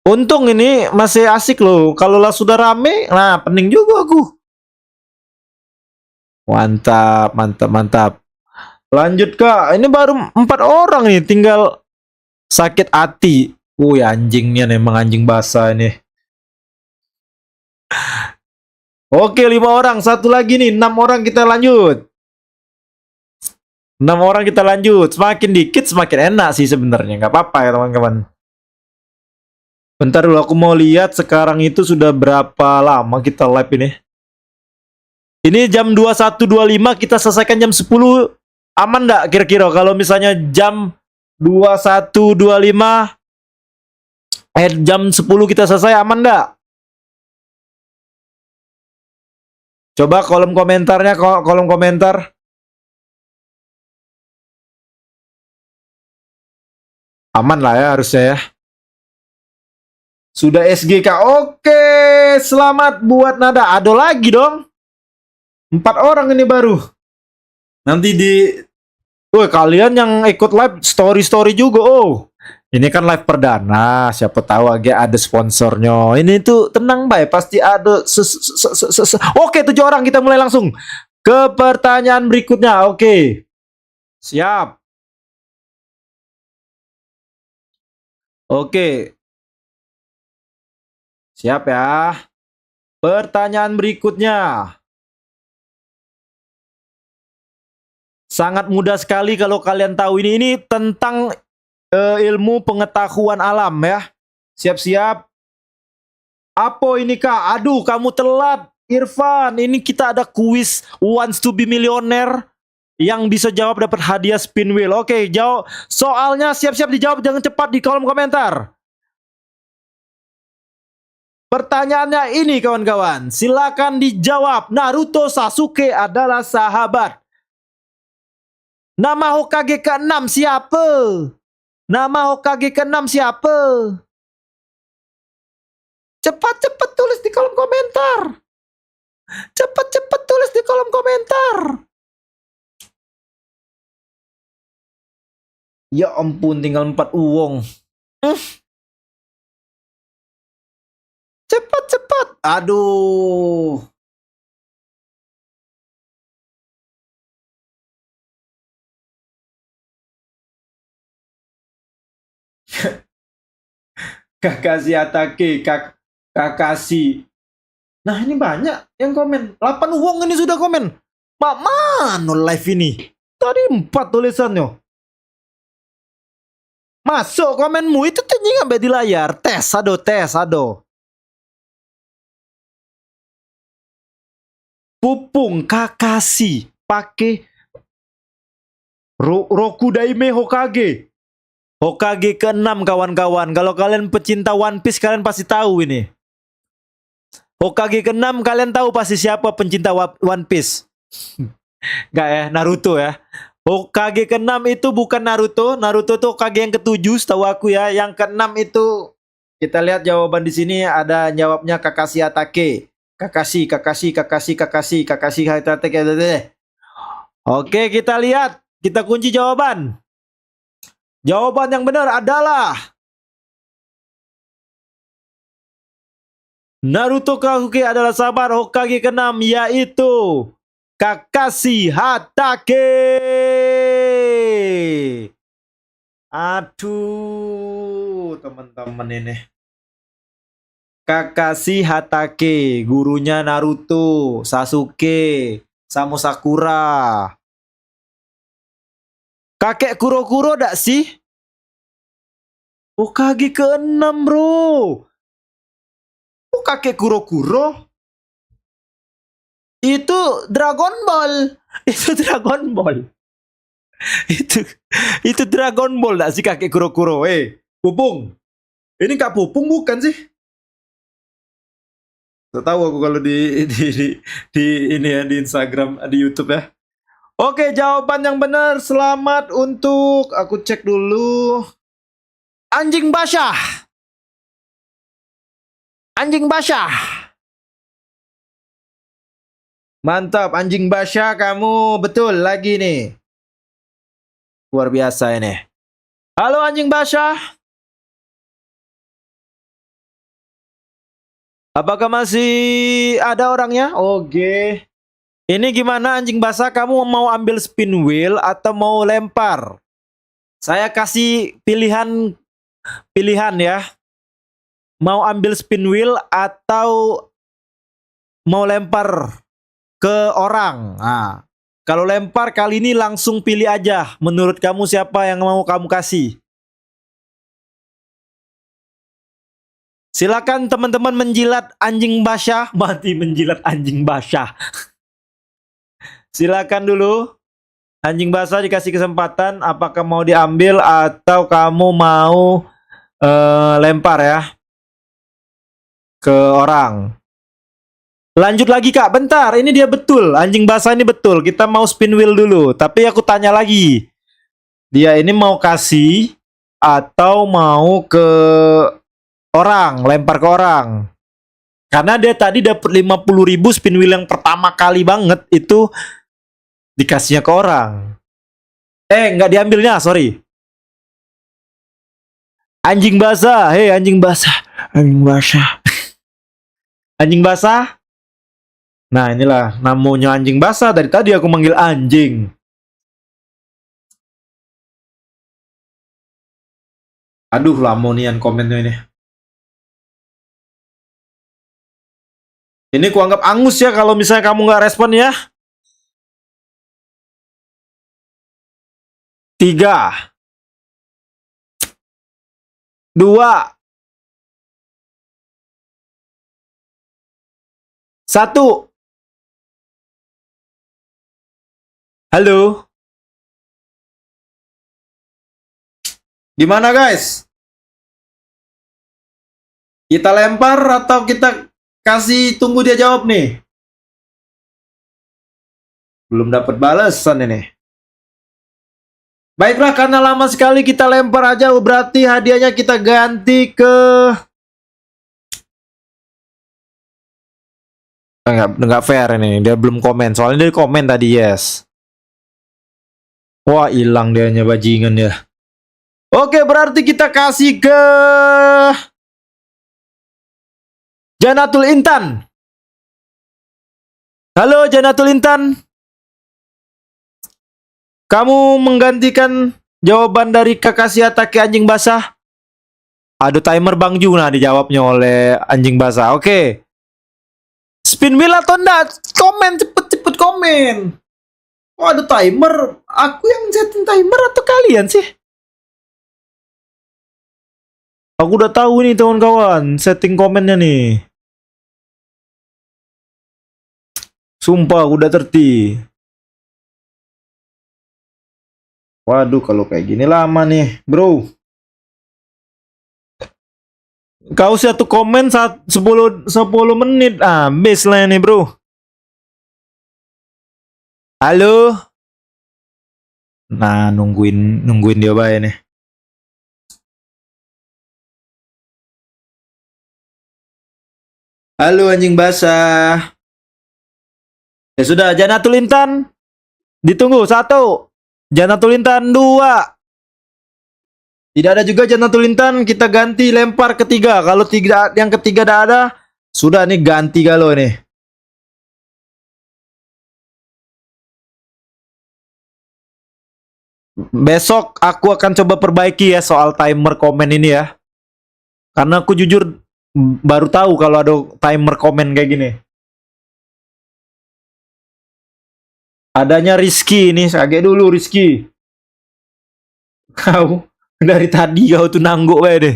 Untung ini masih asik loh. Kalau lah sudah rame, nah pening juga aku. Mantap, mantap, mantap. Lanjut Kak. Ini baru 4 orang nih, tinggal sakit hati. Wih, anjingnya memang anjing basah ini. Oke, 5 orang. Satu lagi nih, 6 orang kita lanjut. 6 orang kita lanjut. Semakin dikit semakin enak sih sebenarnya. Nggak apa-apa ya teman-teman. Bentar dulu, aku mau lihat sekarang itu sudah berapa lama kita live ini. Ini jam 21.25, kita selesaikan jam 10. Aman nggak kira-kira kalau misalnya jam 21.25 jam 10 kita selesai, aman nggak? Coba kolom komentarnya, kolom komentar. Aman lah ya harusnya ya. Sudah SGK. Oke, selamat buat Nada. Ada lagi dong. 4 orang ini baru. Nanti di kalian yang ikut live story-story juga. Oh, ini kan live perdana. Siapa tahu agak ada sponsornya. Ini tuh tenang baik, pasti ada. Oke, 7 orang, kita mulai langsung ke pertanyaan berikutnya. Oke. Siap. Oke. Siap ya. Pertanyaan berikutnya. Sangat mudah sekali kalau kalian tahu ini. Ini tentang ilmu pengetahuan alam ya. Siap-siap. Apa ini Kak? Aduh, kamu telat. Irfan, ini kita ada kuis Wants to be Millionaire. Yang bisa jawab dapat hadiah spin wheel. Oke, jawab. Soalnya siap-siap dijawab, jangan cepat di kolom komentar. Pertanyaannya ini kawan-kawan, silakan dijawab. Naruto Sasuke adalah sahabat. Nama Hokage ke-6 siapa? Nama Hokage ke-6 siapa? Cepat-cepat tulis di kolom komentar. Cepat-cepat tulis di kolom komentar. Ya ampun, tinggal 4 uang. Cepat-cepat. Aduh. Kakashi Atake, Kakashi. Nah, ini banyak yang komen. 8 uang ini sudah komen. Mak mana live ini? Tadi 4 tulisannya. Masuk komenmu itu tuh nggak di layar. Tes, ado. Pupung Kakashi pakai Roku Daime Hokage. Hokage ke-6 kawan-kawan. Kalau kalian pecinta One Piece kalian pasti tahu ini. Hokage ke-6 kalian tahu pasti siapa pencinta One Piece. Enggak ya, Naruto ya. Hokage ke-6 itu bukan Naruto. Naruto tuh Hokage yang ke-7 setahu aku ya. Yang ke-6 itu kita lihat jawaban di sini ada jawabnya Kakashi Hatake. Kakashi Hatake. Oke, kita lihat. Kita kunci jawaban. Jawaban yang benar adalah Naruto Kahuke adalah sahabat Hokage ke-6 yaitu Kakashi Hatake. Aduh, teman-teman ini. Kakashi Hatake, gurunya Naruto, Sasuke, sama Sakura. Kakek Kuro-Kuro dak sih? Hokage ke-6 bro. Oh, kakek Kuro-Kuro? Itu Dragon Ball. Itu Dragon Ball. itu Dragon Ball dak sih kakek Kuro-Kuro? Pupung. Ini Kak Pupung bukan sih? Gak tahu aku kalau di ini ya di Instagram, di YouTube ya. Oke, jawaban yang benar. Selamat untuk aku cek dulu. Anjing basah. Anjing basah. Mantap, anjing basah kamu betul lagi nih. Luar biasa ini. Halo anjing basah. Apakah masih ada orangnya? Oke. Ini gimana anjing basah, kamu mau ambil spin wheel atau mau lempar? Saya kasih pilihan ya. Mau ambil spin wheel atau mau lempar ke orang? Nah, kalau lempar kali ini langsung pilih aja. Menurut kamu siapa yang mau kamu kasih? Silakan teman-teman menjilat anjing basah. Mati menjilat anjing basah. Silakan dulu. Anjing basah dikasih kesempatan. Apakah mau diambil atau kamu mau lempar ya ke orang? Lanjut lagi kak. Bentar. Ini dia betul. Anjing basah ini betul. Kita mau spin wheel dulu. Tapi aku tanya lagi. Dia ini mau kasih atau mau ke orang? Lempar ke orang. Karena dia tadi dapat 50.000 spin wheel yang pertama kali banget itu dikasihnya ke orang. Nggak diambilnya, sorry. Anjing basah, hei anjing basah. Anjing basah. Anjing basah. Nah inilah namanya anjing basah. Dari tadi aku manggil anjing. Aduh lamonian komennya ini. Ini kuanggap angus ya kalau misalnya kamu nggak respon ya. 3, 2, 1. Halo. Gimana guys? Kita lempar atau kita kasih tunggu dia jawab nih? Belum dapat balasan ini. Baiklah, karena lama sekali kita lempar aja, berarti hadiahnya kita ganti ke... Enggak fair ini, dia belum komen. Soalnya dia komen tadi yes. Wah, hilang dianya bajingan ya. Oke, berarti kita kasih ke... Janatul Intan. Halo Janatul Intan. Kamu menggantikan jawaban dari Kakashi Hatake anjing basah? Aduh timer Bang Juna dijawabnya oleh anjing basah. Oke. Spin wheel atau enggak? Komen cepet komen. Oh ada timer. Aku yang setting timer atau kalian sih? Aku udah tahu nih kawan-kawan setting komennya nih. Sumpah aku udah terti. Waduh kalau kayak gini lama nih bro. Kau satu komen 10 menit. Habis lah ini bro. Halo. Nah nungguin dia baik nih. Halo anjing basah. Ya sudah, Janatul Intan. Ditunggu 1. Janatul Intan 2. Tidak ada juga Janatul Intan, kita ganti lempar ketiga. Kalau yang ketiga tidak ada, sudah nih ganti kalau nih. Besok aku akan coba perbaiki ya soal timer komen ini ya. Karena aku jujur baru tahu kalau ada timer komen kayak gini. Adanya Rizky ini, kaget dulu Rizky. Kau dari tadi kau tuh nangguk wae deh.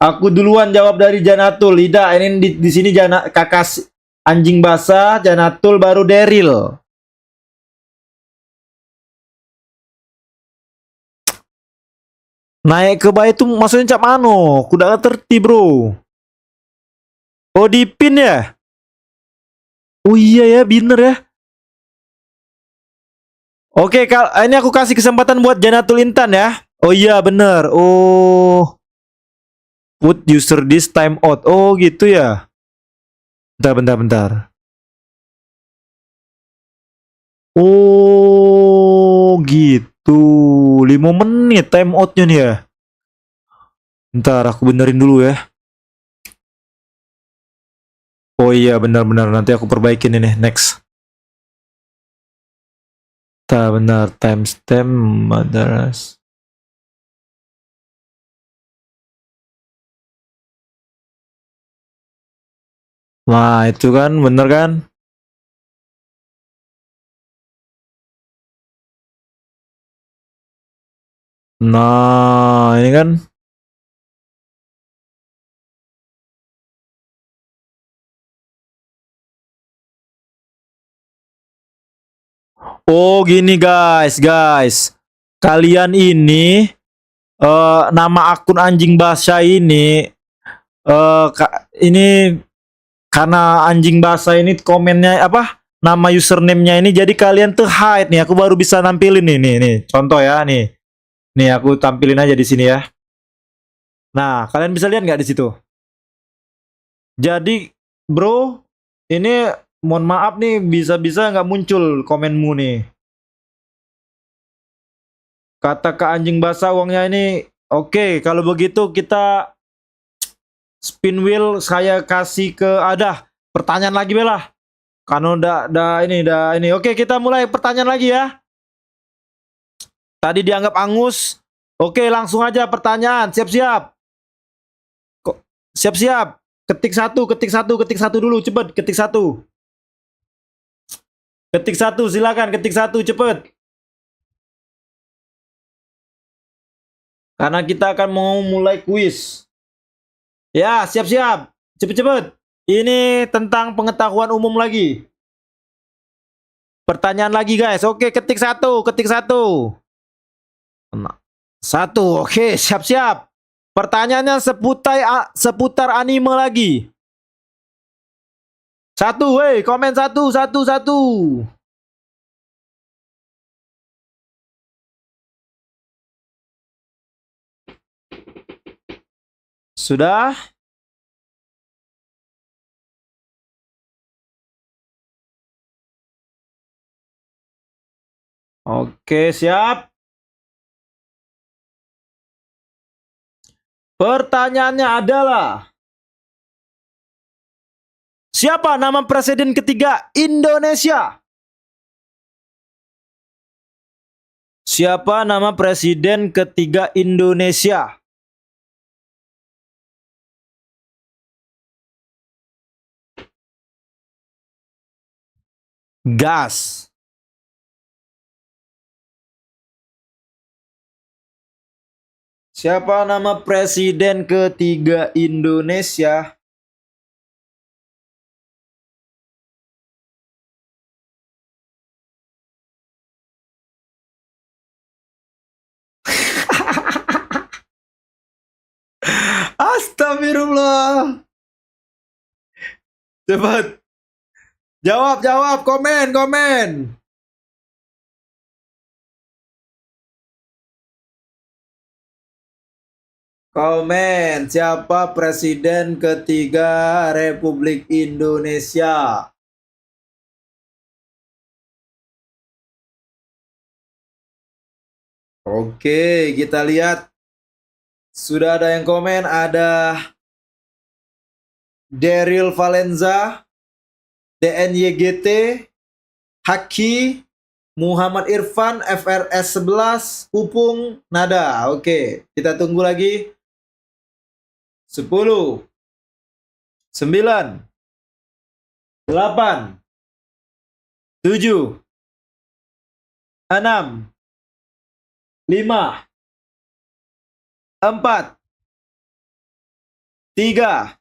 Aku duluan jawab dari Janatul. Tidak, ini di sini Kakas anjing basah, Janatul baru Deril. Naik ke bawah itu maksudnya cak mano? Kuda terti bro. Oh di pin ya? Oh iya ya, bener ya. Oke, ini aku kasih kesempatan buat Janatul Intan ya. Oh iya bener. Oh, put user this time out. Oh gitu ya. Bentar. Oh gitu. 5 menit time outnya nih ya. Bentar aku benerin dulu ya. Oh iya benar-benar nanti aku perbaikin ini next. Benar timestamp madras. Nah itu kan bener kan? Nah ini kan. Oh gini guys. Kalian ini nama akun anjing basah ini ini karena anjing basah ini komennya apa? Nama username-nya ini jadi kalian tuh hide nih. Aku baru bisa nampilin nih. Contoh ya nih. Nih aku tampilin aja di sini ya. Nah, kalian bisa lihat nggak di situ? Jadi, bro, ini mohon maaf nih bisa-bisa nggak muncul komenmu nih. Kata ke anjing basah uangnya ini oke, kalau begitu kita spin wheel saya kasih ke ada pertanyaan lagi belah. Karena udah ini. Oke, kita mulai pertanyaan lagi ya. Tadi dianggap angus. Oke, langsung aja pertanyaan. Siap-siap. Siap-siap. Ketik satu dulu, cepet. Ketik satu. Silakan ketik satu, cepet. Karena kita akan mau mulai kuis. Ya, siap-siap. Cepet-cepet. Ini tentang pengetahuan umum lagi. Pertanyaan lagi guys. Oke, ketik satu. Satu. Oke, siap-siap. Pertanyaannya seputar anime lagi. Satu, weh, komen satu. Sudah? Oke, siap. Pertanyaannya adalah, siapa nama presiden ketiga Indonesia? Siapa nama presiden ketiga Indonesia? Gas. Siapa nama presiden ketiga Indonesia? Astagfirullah. Cepat. Jawab, jawab, komen, komen. Komen, siapa presiden ketiga Republik Indonesia? Oke, kita lihat. Sudah ada yang komen, ada Daryl Valenza, DNYGT, Haki, Muhammad Irfan, FRS 11, Pupung, Nada. Oke, kita tunggu lagi. 10, 9, 8, 7, 6, 5, 4, 3,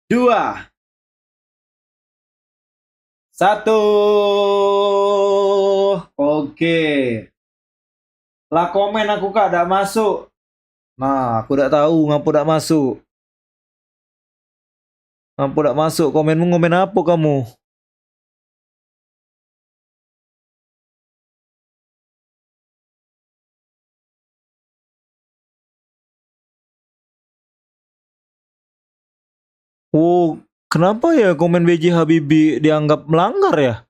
2, 1. Oke. Lah komen aku kak tidak masuk. Nah, aku tidak tahu ngapa tidak masuk. Ngapa tidak masuk? Komenmu komen apa kamu? Oh, kenapa ya komen BJ Habibie dianggap melanggar ya?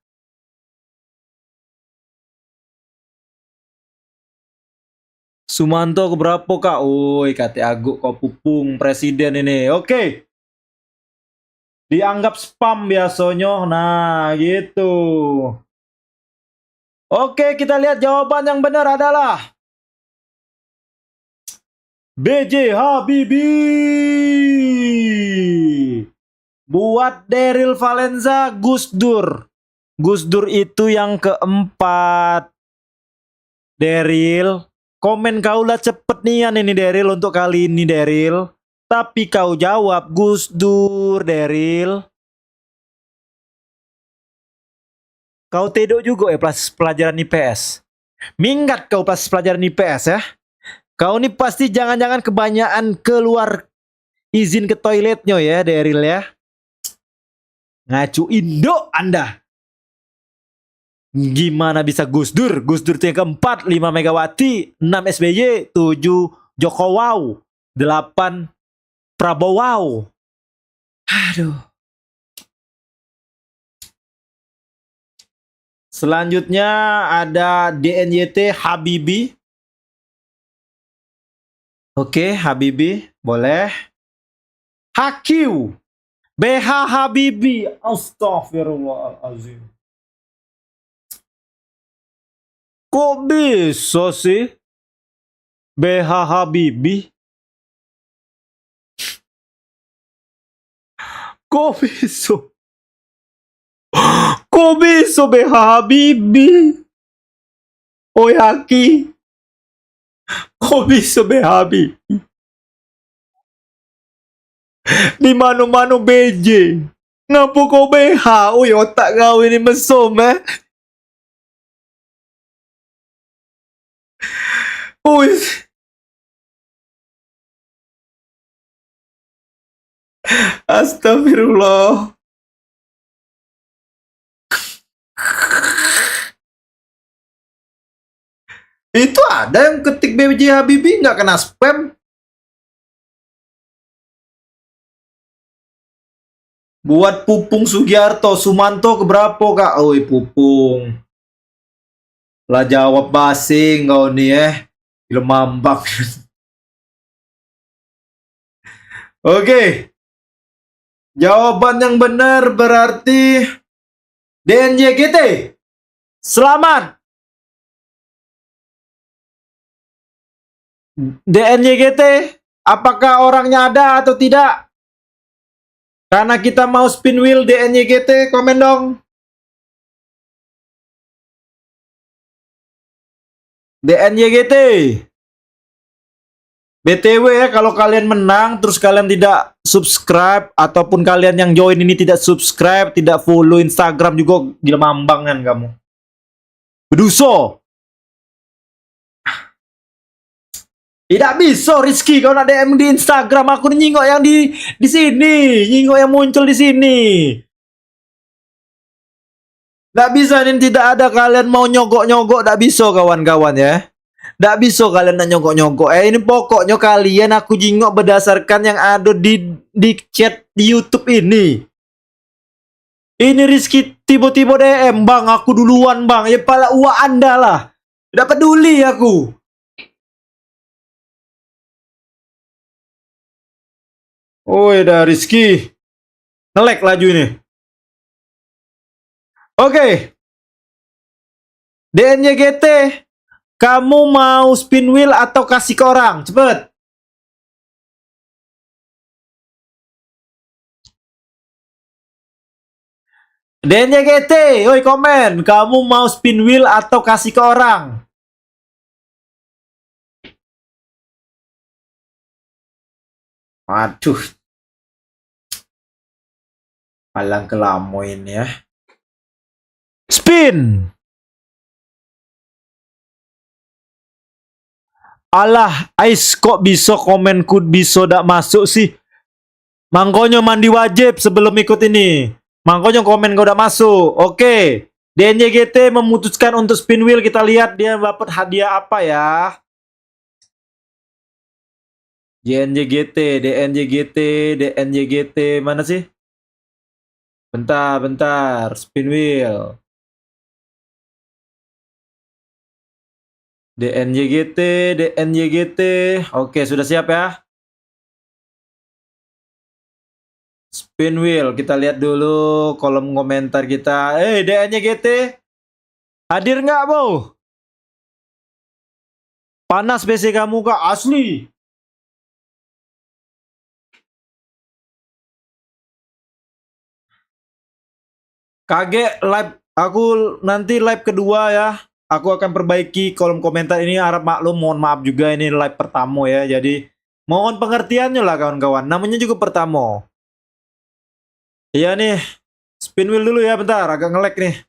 Sumanto keberapa kak? Woi, kata Aguk kau Pupung presiden ini. Oke. Dianggap spam biasanya. Nah, gitu. Oke, kita lihat jawaban yang benar adalah BJ Habibie. Buat Daryl Valenza, Gus Dur. Gus Dur itu yang keempat. Daryl, komen kau lah cepet nian ini Daryl untuk kali ini Daryl. Tapi kau jawab Gus Dur, Daryl. Kau tedok juga ya pelajaran IPS. Minggat kau pas pelajaran IPS ya. Kau ini pasti jangan-jangan kebanyakan keluar izin ke toiletnya ya Daryl ya. Ngacu Indo Anda. Gimana bisa Gus Dur? Gus Dur yang keempat, 5 Megawati, 6 SBY, 7 Jokowi, 8 Prabowo. Aduh. Selanjutnya ada DNYT Habibie. Oke, Habibie, boleh. Hakiu, BH Habibie. Astagfirullahaladzim. Kok bisa sih? BH Habibie? Kok bisa? Kok bisa BH Habibie? Oh Haki. Kok bisa BH Habibie? Di mana-mana BJ. Ngapa kau BH? Ui, otak kau ini mesum eh. Ui. Astagfirullah. Itu ada yang ketik BJ Habibie nggak kena spam. Buat Pupung Sugiarto, Sumanto keberapa kak? Oi Pupung. Lah jawab basing kau nih Lemambak. Oke. Jawaban yang benar berarti DNYGT. Selamat. DNYGT, apakah orangnya ada atau tidak? Karena kita mau spin wheel DNYGT, komen dong. DNYGT. BTW ya, kalau kalian menang terus kalian tidak subscribe ataupun kalian yang join ini tidak subscribe, tidak follow Instagram juga, gila mambang kan kamu. Beduso. Tidak bisa Rizky kau nak DM di Instagram, aku nyingok yang di sini, nyingok yang muncul di sini. Tidak bisa, ini tidak ada kalian mau nyogok-nyogok, tidak bisa kawan-kawan ya. Tidak bisa kalian nak nyogok-nyogok. Ini pokoknya kalian aku jingok berdasarkan yang ada di chat di YouTube ini. Ini Rizky tiba-tiba DM, bang aku duluan bang. Ya pala uang anda lah. Tidak peduli aku. Oh ya Rizky. Ngelek laju ini. Oke. DNYGT. Kamu mau spin wheel atau kasih ke orang? Cepet. DNYGT, oi komen. Kamu mau spin wheel atau kasih ke orang? Aduh. Palang kelamo ini ya. Spin. Alah, Ais kok bisa komenku bisa dak masuk sih? Mangkonyo mandi wajib sebelum ikut ini. Mangkonyo komen kau dak masuk. Oke. DNYGT memutuskan untuk spin wheel. Kita lihat dia dapat hadiah apa ya. DNYGT. Mana sih? Bentar. Spin wheel. DNYGT. Oke, sudah siap ya? Spin wheel. Kita lihat dulu kolom komentar kita. DNYGT. Hadir nggak, Bo? Panas PC kamu, Kak. Asli. Kaget live. Aku nanti live kedua ya. Aku akan perbaiki kolom komentar ini, harap maklum, mohon maaf juga ini live pertama ya. Jadi mohon pengertiannya lah kawan-kawan. Namanya juga pertama. Iya nih. Spin wheel dulu ya bentar, agak nge-lag nih.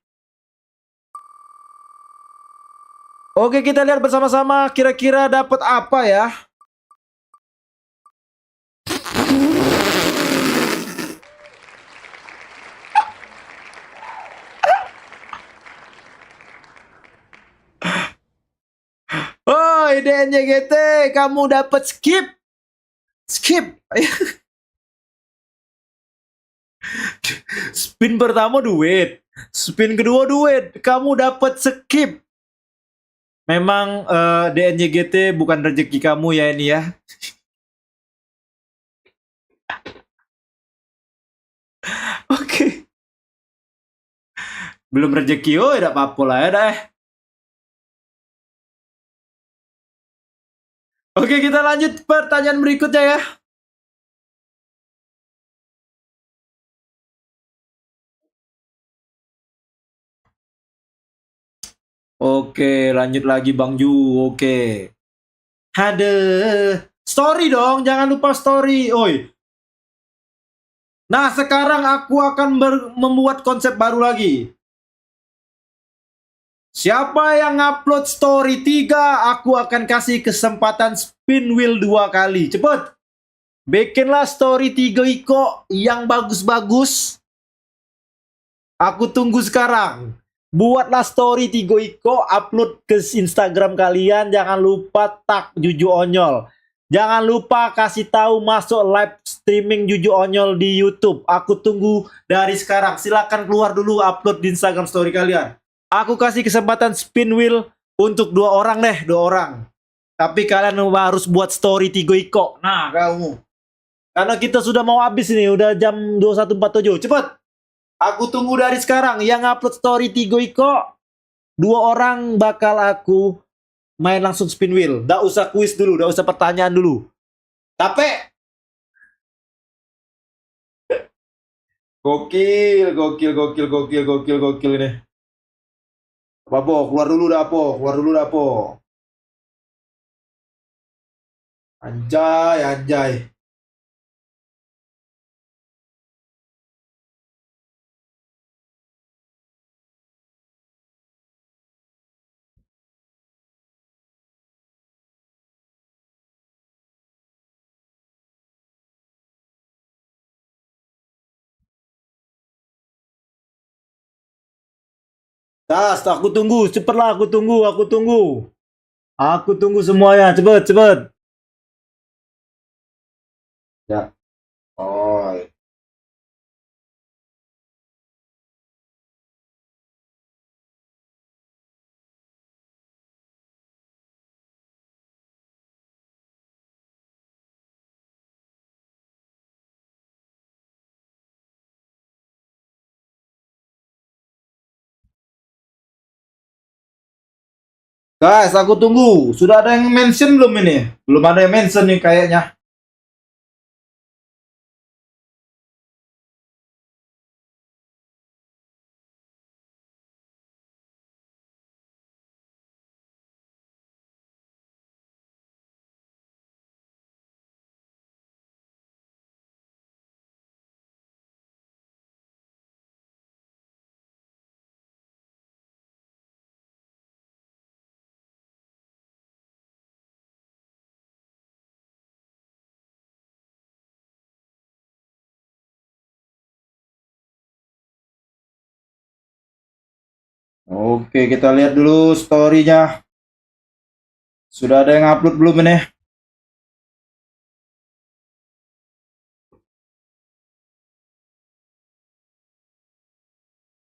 Oke, kita lihat bersama-sama kira-kira dapat apa ya. Oh, DNYGT, kamu dapat skip. Spin pertama duit, spin kedua duit, kamu dapat skip. Memang DNYGT bukan rezeki kamu ya ini ya. Oke. Belum rezeki, oh tidak apa-apa lah ya dah. Oke, kita lanjut pertanyaan berikutnya ya. Oke, lanjut lagi Bang Ju. Oke. Ada story dong, jangan lupa story. Oi. Nah, sekarang aku akan membuat konsep baru lagi. Siapa yang upload story 3, aku akan kasih kesempatan spin wheel 2 kali. Cepet. Bikinlah story 3 Iko yang bagus-bagus. Aku tunggu sekarang. Buatlah story 3 Iko, upload ke Instagram kalian. Jangan lupa tag Juju Onyol. Jangan lupa kasih tahu masuk live streaming Juju Onyol di YouTube. Aku tunggu dari sekarang. Silakan keluar dulu, upload di Instagram story kalian. Aku kasih kesempatan spin wheel untuk 2 orang deh, 2 orang. Tapi kalian harus buat story 3 Iko. Nah, kamu. Karena kita sudah mau habis ini, udah jam 21.47. Cepet. Aku tunggu dari sekarang. Yang upload story 3 Iko, 2 orang bakal aku main langsung spin wheel. Nggak usah kuis dulu, nggak usah pertanyaan dulu. Capek. Gokil ini. Apa, keluar dulu dah, Anjay, anjay. Tas, aku tunggu, cepatlah aku tunggu, aku tunggu. Aku tunggu semuanya, cepet, cepet. Ya. Oh. Guys, aku tunggu. Sudah ada yang mention belum ini? Belum ada yang mention nih kayaknya. Oke, kita lihat dulu story-nya. Sudah ada yang upload belum ini?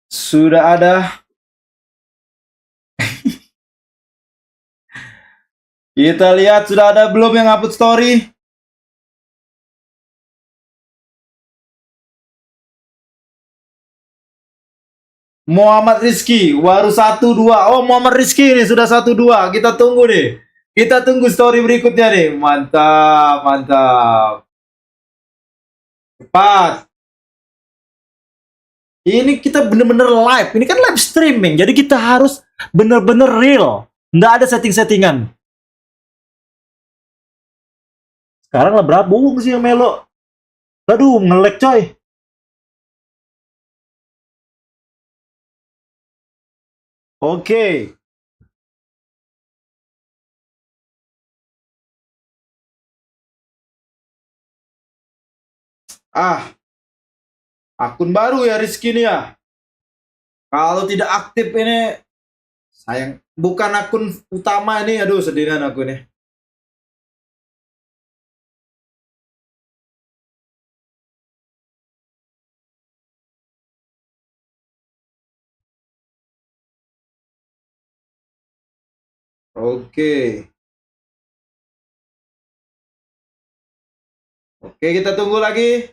Sudah ada. Kita lihat sudah ada belum yang upload story? Muhammad Rizky, baru 1-2. Oh, Muhammad Rizky ini sudah 1-2. Kita tunggu nih. Kita tunggu story berikutnya nih. Mantap, mantap. Cepat. Ini kita bener-bener live. Ini kan live streaming. Jadi kita harus bener-bener real. Nggak ada setting-settingan. Sekarang lah berapa sih yang melo? Aduh, nge-lag coy. Oke. Ah, akun baru ya Rizky ini ya. Kalau tidak aktif ini sayang. Bukan akun utama ini. Aduh, sedihan aku nih. Oke. Oke, kita tunggu lagi.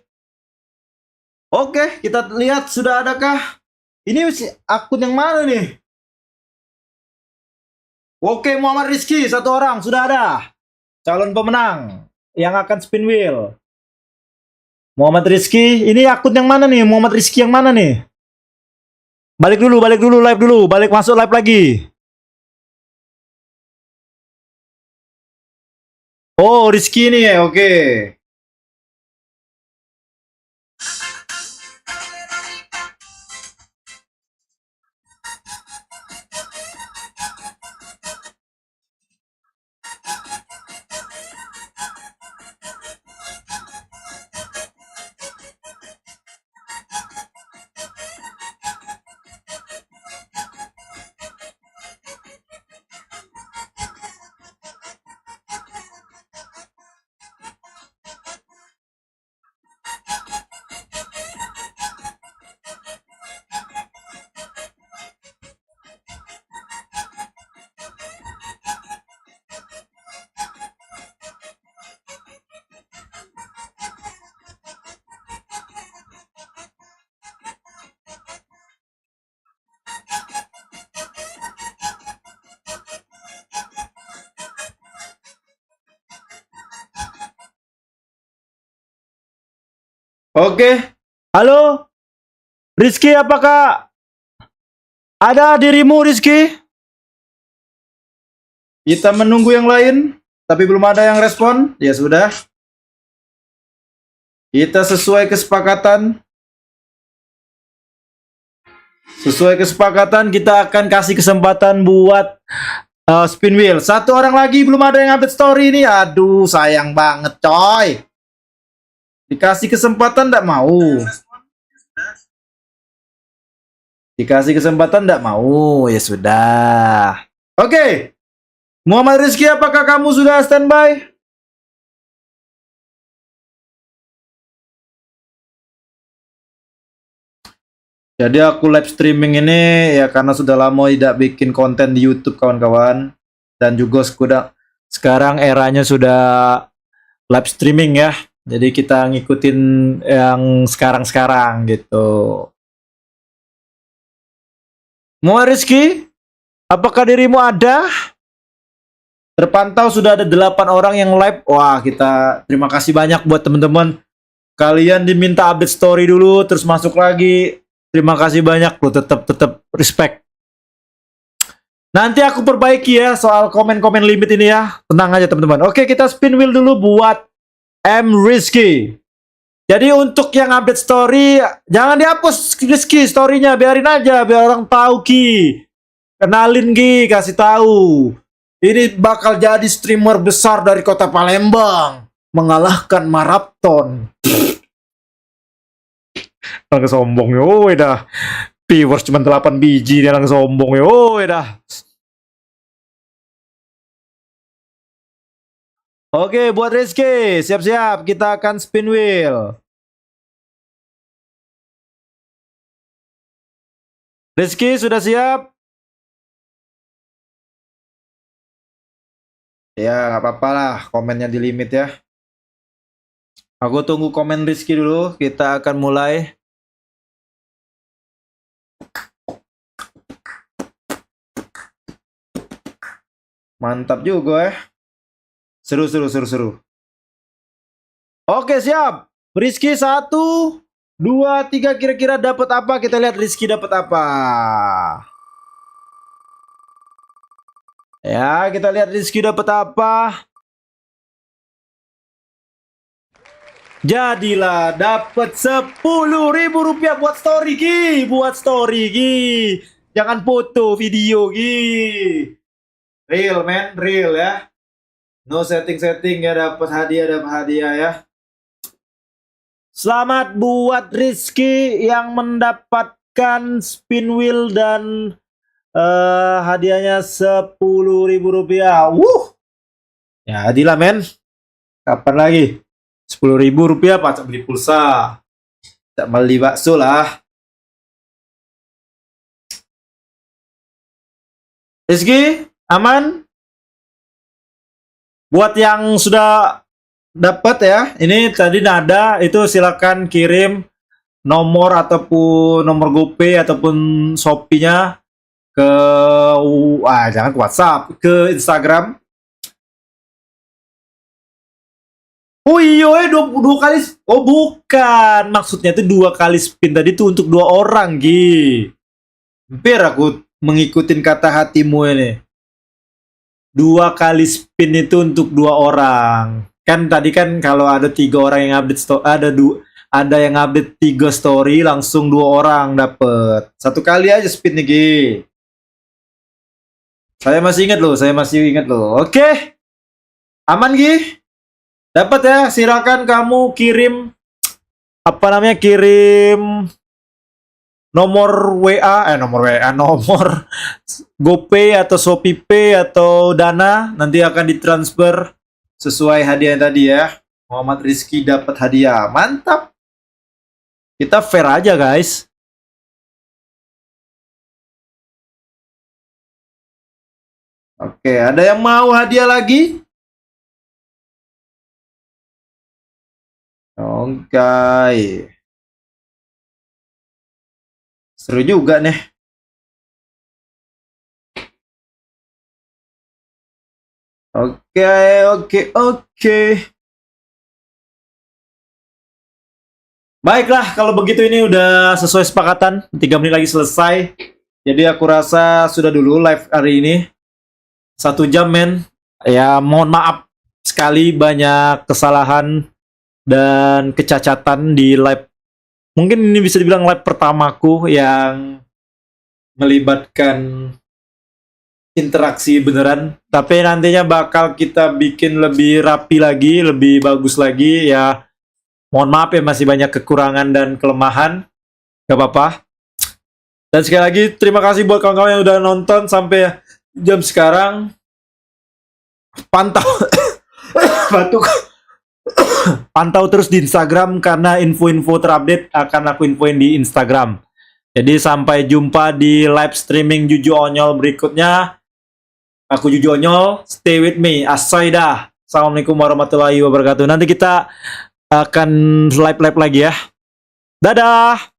Oke, kita lihat sudah adakah. Ini akun yang mana nih? Oke, Muhammad Rizky, satu orang sudah ada. Calon pemenang yang akan spin wheel. Muhammad Rizky, ini akun yang mana nih? Muhammad Rizky yang mana nih? Balik dulu, live dulu, balik masuk live lagi. Oh, Rizky ini ya, oke. Oke. Halo, Rizky, apakah ada dirimu, Rizky? Kita menunggu yang lain. tapi belum ada yang respon. Ya sudah. Kita sesuai kesepakatan. Sesuai kesepakatan kita akan kasih kesempatan buat spin wheel. Satu orang lagi belum ada yang update story ini. Aduh, sayang banget coy. Dikasih kesempatan enggak mau. Dikasih kesempatan enggak mau. Ya sudah. Oke. Muhammad Rizky, apakah kamu sudah standby? Jadi aku live streaming ini ya karena sudah lama tidak bikin konten di YouTube kawan-kawan, dan juga sekarang eranya sudah live streaming ya. Jadi kita ngikutin yang sekarang-sekarang gitu. Muhammad Rizky, apakah dirimu ada? Terpantau sudah ada 8 orang yang live. Wah, kita terima kasih banyak buat teman-teman. Kalian diminta update story dulu terus masuk lagi. Terima kasih banyak loh, tetap respect. Nanti aku perbaiki ya soal komen-komen limit ini ya. Tenang aja teman-teman. Oke, kita spin wheel dulu buat M Rizky. Jadi untuk yang update story jangan dihapus Rizky storynya, biarin aja biar orang tahu Ki. Kenalin Ki, kasih tahu. Ini bakal jadi streamer besar dari kota Palembang, mengalahkan Marathon. Orang sombong yo, dah. Viewers cuma 8 biji dia orang sombong yo, dah. Oke, buat Rizky, siap-siap kita akan spin wheel. Rizky sudah siap? Ya, nggak apa-apa lah, komennya di limit ya. Aku tunggu komen Rizky dulu, kita akan mulai. Mantap juga ya. Seru. Oke, siap. Rizky 1, 2, 3 kira-kira dapat apa? Kita lihat Rizky dapat apa. Ya, kita lihat Rizky dapat apa. Jadilah dapat 10.000 rupiah buat story Ki, buat story Ki. Jangan foto, video Ki. Real man, real ya. No setting-setting ya, dapat hadiah ya. Selamat buat Rizky yang mendapatkan spin wheel dan hadiahnya 10.000 rupiah. Ya adilah men. Kapan lagi? 10.000 rupiah pacak beli pulsa. Tak beli bakso lah. Rizky, aman? Buat yang sudah dapat ya, ini tadi nada itu silakan kirim nomor ataupun nomor GoPay ataupun Shopee-nya ke jangan ke WhatsApp, ke Instagram. Oh iya, dua kali. Oh bukan, maksudnya itu 2 kali spin tadi itu untuk 2 orang Gi. Hampir aku mengikutin kata hatimu ini. 2 kali spin itu untuk 2 orang. Kan tadi kan kalau ada 3 orang yang update story, ada yang update 3 story langsung 2 orang dapet. 1 kali aja spin nih Gi. Saya masih ingat loh. Oke. Aman Gi? Dapat ya, silakan kamu kirim kirim nomor WA, nomor GoPay atau Shopee Pay atau Dana, nanti akan ditransfer sesuai hadiah tadi ya. Muhammad Rizky dapat hadiah. Mantap. Kita fair aja, guys. Oke, ada yang mau hadiah lagi? Oke. Seru juga nih. Oke. Baiklah, kalau begitu ini udah sesuai sepakatan. 3 menit lagi selesai. Jadi aku rasa sudah dulu live hari ini. 1 jam men. Ya mohon maaf sekali banyak kesalahan dan kecacatan di live. Mungkin ini bisa dibilang live pertamaku yang melibatkan interaksi beneran. Tapi nantinya bakal kita bikin lebih rapi lagi, lebih bagus lagi ya. Mohon maaf ya masih banyak kekurangan dan kelemahan. Gak apa-apa. Dan sekali lagi terima kasih buat kawan-kawan yang udah nonton sampai jam sekarang. Pantau batuk. Pantau terus di Instagram karena info-info terupdate akan aku infoin di Instagram. Jadi sampai jumpa di live streaming Juju Onyol berikutnya. Aku Juju Onyol, stay with me. Asaidah. Assalamualaikum warahmatullahi wabarakatuh. Nanti kita akan live lagi ya. Dadah.